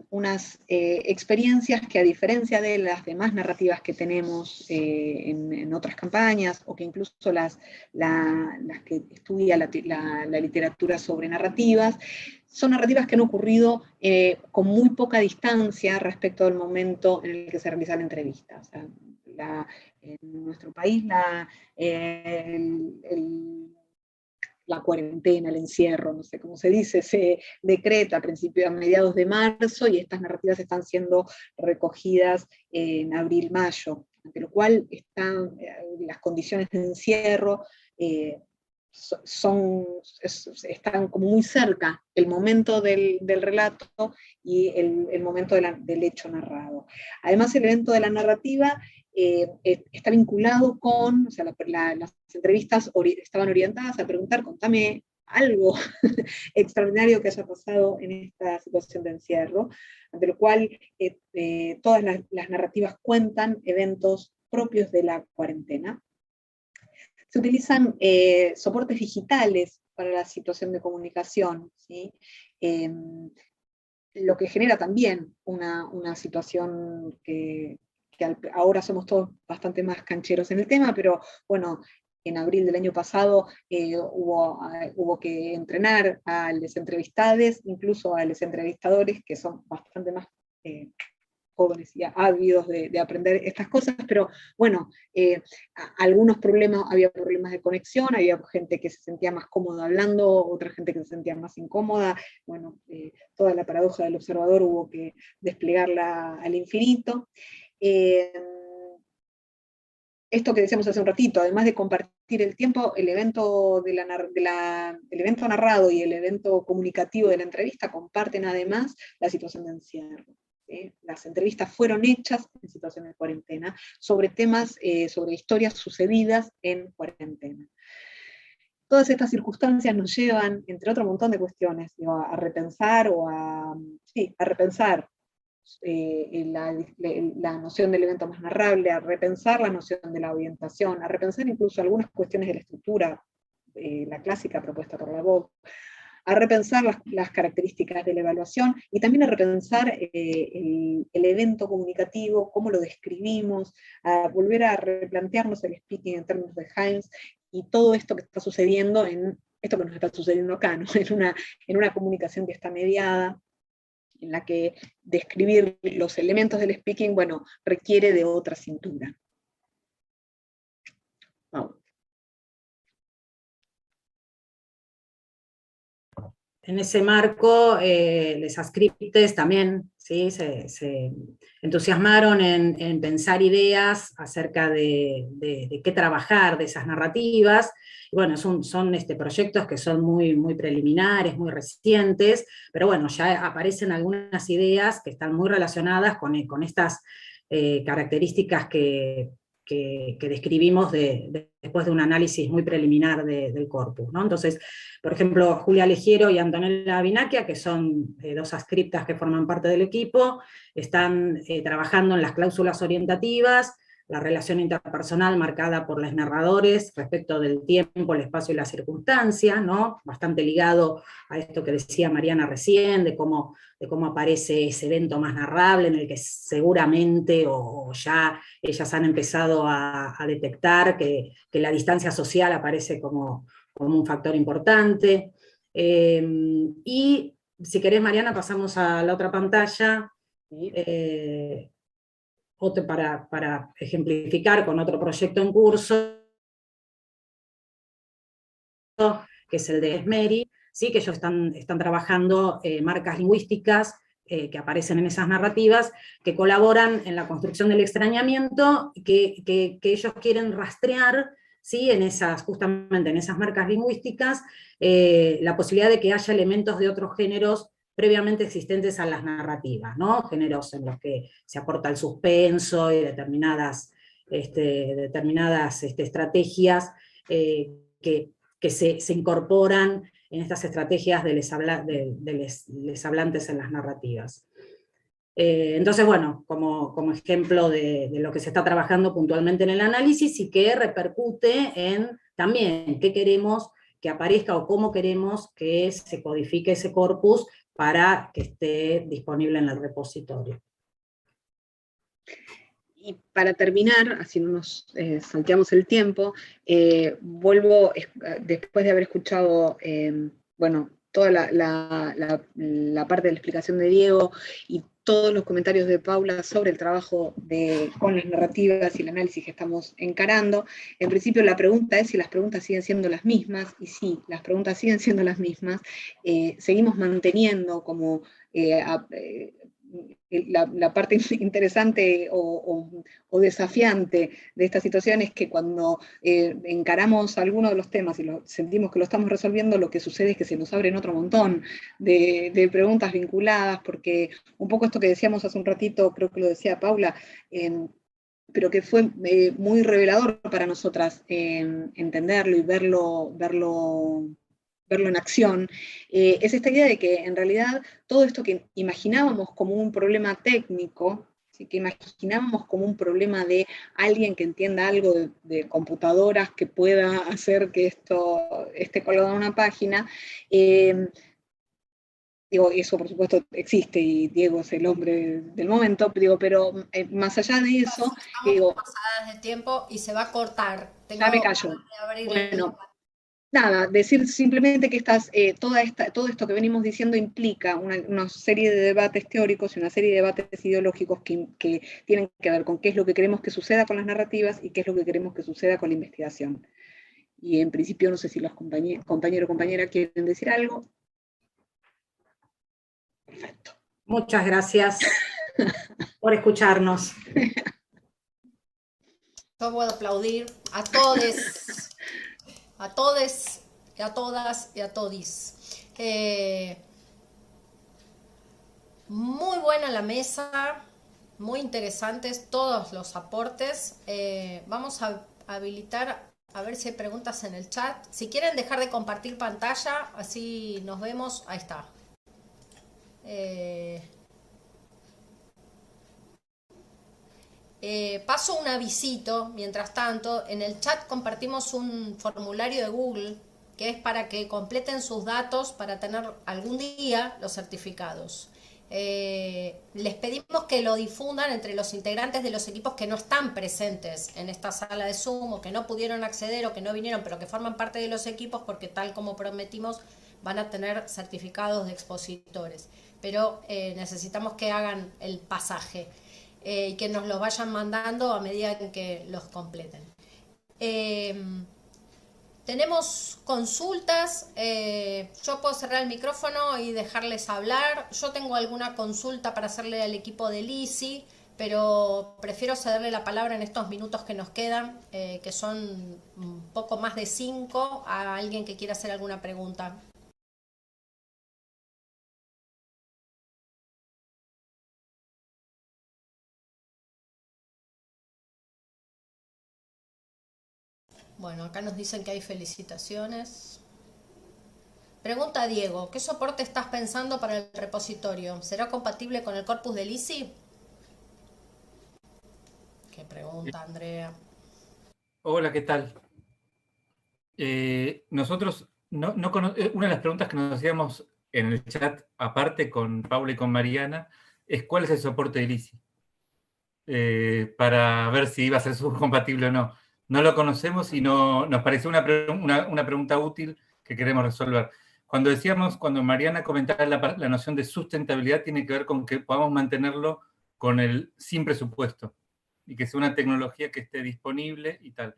unas experiencias que, a diferencia de las demás narrativas que tenemos en otras campañas, o que incluso las que estudia la literatura sobre narrativas, son narrativas que han ocurrido con muy poca distancia respecto al momento en el que se realiza la entrevista. O sea, en nuestro país la cuarentena, el encierro, no sé cómo se dice, se decreta a mediados de marzo, y estas narrativas están siendo recogidas en abril, mayo, ante lo cual las condiciones de encierro están como muy cerca el momento del relato y el momento del hecho narrado. Además, el evento de la narrativa está vinculado con, o sea, las entrevistas estaban orientadas a preguntar: contame algo extraordinario que haya pasado en esta situación de encierro, ante lo cual todas las narrativas cuentan eventos propios de la cuarentena. Se utilizan soportes digitales para la situación de comunicación, ¿sí? Lo que genera también una situación que ahora somos todos bastante más cancheros en el tema, pero bueno, en abril del año pasado hubo que entrenar a los entrevistados, incluso a los entrevistadores, que son bastante más jóvenes y ávidos de aprender estas cosas, pero bueno, había problemas de conexión, había gente que se sentía más cómoda hablando, otra gente que se sentía más incómoda, bueno, toda la paradoja del observador hubo que desplegarla al infinito. Esto que decíamos hace un ratito, además de compartir el tiempo, el evento el evento narrado y el evento comunicativo de la entrevista comparten además la situación de encierro. Las entrevistas fueron hechas en situación de cuarentena, sobre temas, sobre historias sucedidas en cuarentena. Todas estas circunstancias nos llevan, entre otro montón de cuestiones, a repensar la noción del evento más narrable, a repensar la noción de la orientación, a repensar incluso algunas cuestiones de la estructura, la clásica propuesta por la BOB, a repensar las características de la evaluación, y también a repensar el evento comunicativo, cómo lo describimos, a volver a replantearnos el speaking en términos de Himes, y todo esto que está sucediendo, esto que nos está sucediendo acá, ¿no? en una comunicación que está mediada, en la que describir los elementos del speaking, bueno, requiere de otra cintura. Vamos. En ese marco, los ascriptes también, ¿sí? se entusiasmaron en pensar ideas acerca de qué trabajar de esas narrativas. Y bueno, son proyectos que son muy, muy preliminares, muy recientes, pero bueno, ya aparecen algunas ideas que están muy relacionadas con estas características que describimos después de un análisis muy preliminar del corpus, ¿no? Entonces, por ejemplo, Julia Legiero y Antonella Binacchia, que son dos ascriptas que forman parte del equipo, están trabajando en las cláusulas orientativas, la relación interpersonal marcada por los narradores respecto del tiempo, el espacio y la circunstancia, ¿no? Bastante ligado a esto que decía Mariana recién, de cómo aparece ese evento más narrable, en el que seguramente, o ya ellas han empezado a detectar que la distancia social aparece como un factor importante. Y si querés, Mariana, pasamos a la otra pantalla, para ejemplificar con otro proyecto en curso, que es el de Esmeri, ¿sí? Que ellos están trabajando marcas lingüísticas que aparecen en esas narrativas, que colaboran en la construcción del extrañamiento, que ellos quieren rastrear, ¿sí? Justamente en esas marcas lingüísticas, la posibilidad de que haya elementos de otros géneros previamente existentes a las narrativas, ¿no? Géneros en los que se aporta el suspenso y determinadas estrategias que se incorporan en estas estrategias de les hablantes en las narrativas. Entonces, bueno, como ejemplo de lo que se está trabajando puntualmente en el análisis y que repercute en también qué queremos que aparezca o cómo queremos que se codifique ese corpus para que esté disponible en el repositorio. Y para terminar, así no nos salteamos el tiempo, vuelvo, después de haber escuchado, bueno, toda la parte de la explicación de Diego y todos los comentarios de Paula sobre el trabajo con las narrativas y el análisis que estamos encarando. En principio la pregunta es si las preguntas siguen siendo las mismas, y sí, las preguntas siguen siendo las mismas. Seguimos manteniendo como la parte interesante o desafiante de esta situación es que cuando encaramos alguno de los temas y sentimos que lo estamos resolviendo, lo que sucede es que se nos abren otro montón de preguntas vinculadas, porque un poco esto que decíamos hace un ratito, creo que lo decía Paula, pero que fue muy revelador para nosotras entenderlo y verlo en acción, es esta idea de que en realidad todo esto que imaginábamos como un problema técnico, ¿sí? Que imaginábamos como un problema de alguien que entienda algo de computadoras que pueda hacer que esto esté colgado en una página, digo, eso por supuesto existe y Diego es el hombre del momento, digo, pero más allá de eso, estamos pasadas de tiempo y se va a cortar. Ya me callo. Bueno, nada, decir simplemente que todo esto que venimos diciendo implica una serie de debates teóricos y una serie de debates ideológicos que tienen que ver con qué es lo que queremos que suceda con las narrativas y qué es lo que queremos que suceda con la investigación. Y en principio no sé si los compañeros o compañeras quieren decir algo. Perfecto. Muchas gracias por escucharnos. Yo puedo aplaudir a todos. A todes, y a todas, y a todis. Muy buena la mesa, muy interesantes todos los aportes. Vamos a habilitar a ver si hay preguntas en el chat. Si quieren dejar de compartir pantalla, así nos vemos. Ahí está. Paso un avisito, mientras tanto, en el chat compartimos un formulario de Google que es para que completen sus datos para tener algún día los certificados. Les pedimos que lo difundan entre los integrantes de los equipos que no están presentes en esta sala de Zoom o que no pudieron acceder o que no vinieron pero que forman parte de los equipos porque tal como prometimos van a tener certificados de expositores. Pero necesitamos que hagan el pasaje. Y que nos los vayan mandando a medida en que los completen. Tenemos consultas, yo puedo cerrar el micrófono y dejarles hablar. Yo tengo alguna consulta para hacerle al equipo de LISI, pero prefiero cederle la palabra en estos minutos que nos quedan, que son un poco más de 5, a alguien que quiera hacer alguna pregunta. Bueno, acá nos dicen que hay felicitaciones. Pregunta a Diego, ¿qué soporte estás pensando para el repositorio? ¿Será compatible con el corpus de LISI? ¿Qué pregunta, Andrea? Hola, ¿qué tal? Nosotros, una de las preguntas que nos hacíamos en el chat, aparte con Paula y con Mariana, es ¿cuál es el soporte de LISI? Para ver si iba a ser subcompatible o no. No lo conocemos y nos pareció una pregunta útil que queremos resolver. Cuando Mariana comentaba la noción de sustentabilidad, tiene que ver con que podamos mantenerlo sin presupuesto y que sea una tecnología que esté disponible y tal,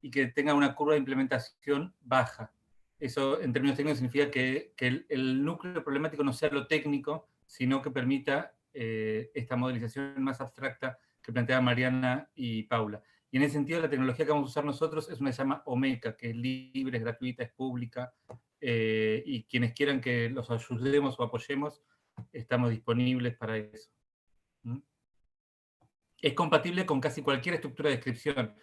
y que tenga una curva de implementación baja. Eso, en términos técnicos, significa que el núcleo problemático no sea lo técnico, sino que permita esta modelización más abstracta que planteaba Mariana y Paula. Y en ese sentido, la tecnología que vamos a usar nosotros es una que se llama Omeka, que es libre, es gratuita, es pública, y quienes quieran que los ayudemos o apoyemos, estamos disponibles para eso. Es compatible con casi cualquier estructura de descripción.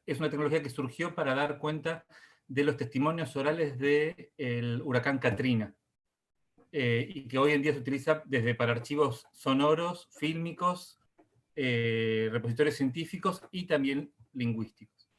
Es una tecnología que surgió para dar cuenta de los testimonios orales del huracán Katrina. y que hoy en día se utiliza desde para archivos sonoros, fílmicos, repositorios científicos y también lingüísticos.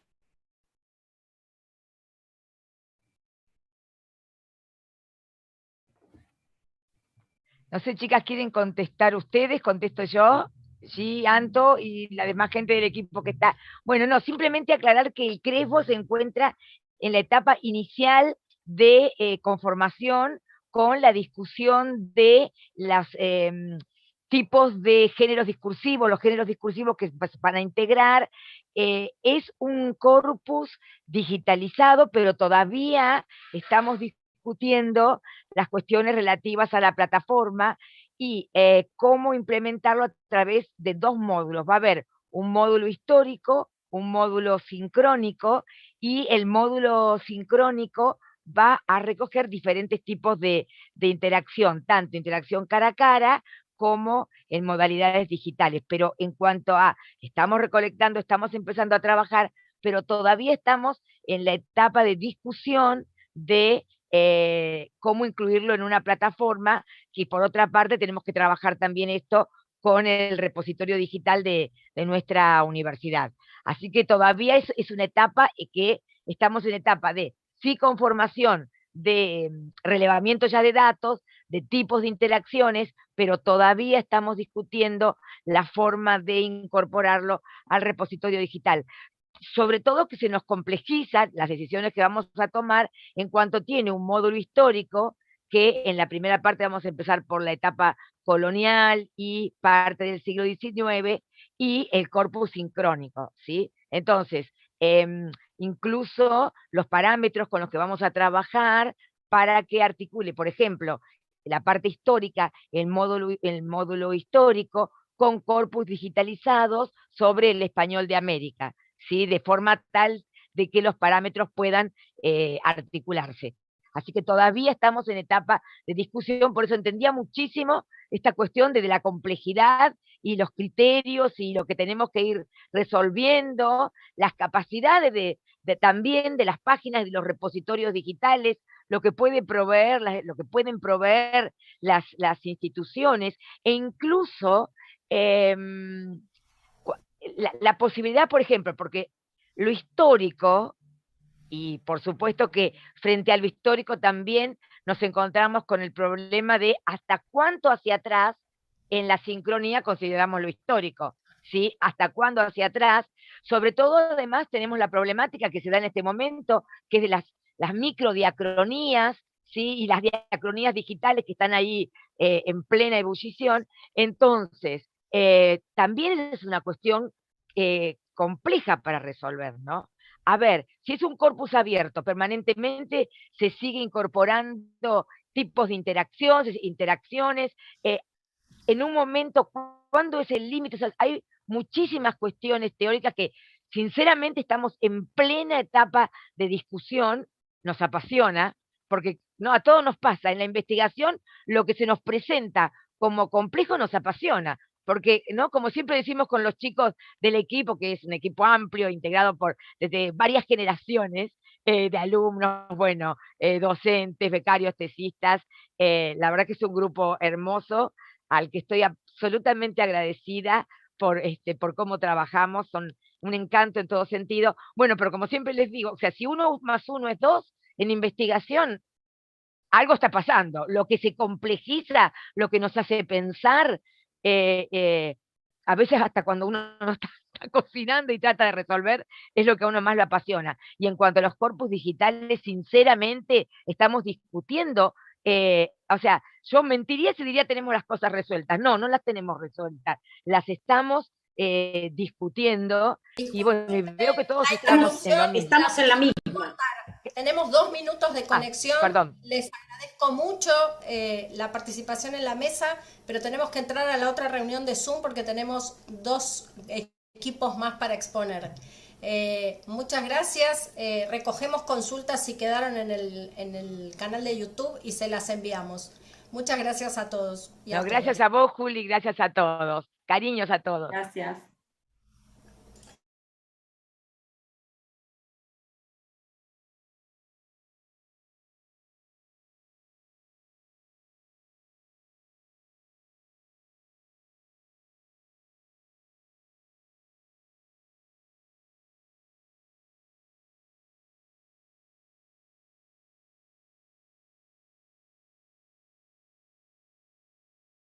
No sé, chicas, ¿quieren contestar ustedes? ¿Contesto yo? Sí, Anto y la demás gente del equipo que está. Bueno, no, simplemente aclarar que el Cresbo se encuentra en la etapa inicial de conformación con la discusión de los tipos de géneros discursivos, los géneros discursivos que se van a integrar. Es un corpus digitalizado, pero todavía estamos discutiendo las cuestiones relativas a la plataforma y cómo implementarlo a través de dos módulos. Va a haber un módulo histórico, un módulo sincrónico, y el módulo sincrónico va a recoger diferentes tipos de interacción, tanto interacción cara a cara como en modalidades digitales. Pero en cuanto a, estamos recolectando, estamos empezando a trabajar, pero todavía estamos en la etapa de discusión de cómo incluirlo en una plataforma, que por otra parte tenemos que trabajar también esto con el repositorio digital de nuestra universidad. Así que todavía es una etapa que estamos en etapa de sí conformación, de relevamiento ya de datos, de tipos de interacciones, pero todavía estamos discutiendo la forma de incorporarlo al repositorio digital. Sobre todo que se nos complejizan las decisiones que vamos a tomar en cuanto tiene un módulo histórico, que en la primera parte vamos a empezar por la etapa colonial y parte del siglo XIX, y el corpus sincrónico, ¿sí? Entonces, incluso los parámetros con los que vamos a trabajar para que articule, por ejemplo, la parte histórica, el módulo histórico, con corpus digitalizados sobre el español de América, ¿sí? De forma tal de que los parámetros puedan articularse. Así que todavía estamos en etapa de discusión, por eso entendía muchísimo esta cuestión de la complejidad y los criterios y lo que tenemos que ir resolviendo, las capacidades también de las páginas y los repositorios digitales, lo que pueden proveer las instituciones, e incluso la posibilidad, por ejemplo, porque lo histórico, y por supuesto que frente a lo histórico también nos encontramos con el problema de hasta cuánto hacia atrás en la sincronía consideramos lo histórico, ¿sí? Hasta cuándo hacia atrás. Sobre todo, además, tenemos la problemática que se da en este momento, que es de las microdiacronías, ¿sí? Y las diacronías digitales que están ahí en plena ebullición. Entonces, también es una cuestión compleja para resolver, ¿no? A ver, si es un corpus abierto, permanentemente se sigue incorporando tipos de interacciones, en un momento, ¿cuándo es el límite? O sea, hay muchísimas cuestiones teóricas que sinceramente estamos en plena etapa de discusión, nos apasiona, porque no, a todos nos pasa, en la investigación lo que se nos presenta como complejo nos apasiona, porque, ¿no? Como siempre decimos con los chicos del equipo, que es un equipo amplio, integrado desde varias generaciones de alumnos, bueno, docentes, becarios, tesistas, la verdad que es un grupo hermoso, al que estoy absolutamente agradecida por cómo trabajamos, son un encanto en todo sentido. Bueno, pero como siempre les digo, o sea, si 1 más 1 es 2, en investigación, algo está pasando. Lo que se complejiza, lo que nos hace pensar, a veces hasta cuando uno no está cocinando y trata de resolver, es lo que a uno más lo apasiona. Y en cuanto a los corpus digitales, sinceramente, estamos discutiendo, o sea, yo mentiría si diría tenemos las cosas resueltas. No, no las tenemos resueltas. Las estamos discutiendo, y bueno, veo que todos estamos en lo mismo. Estamos en la misma. Tenemos 2 minutos de conexión. Perdón. Les agradezco mucho la participación en la mesa, pero tenemos que entrar a la otra reunión de Zoom porque tenemos 2 equipos más para exponer. Muchas gracias. Recogemos consultas si quedaron en el canal de YouTube y se las enviamos. Muchas gracias a todos. Gracias a vos, Juli, gracias a todos. Cariños a todos. Gracias.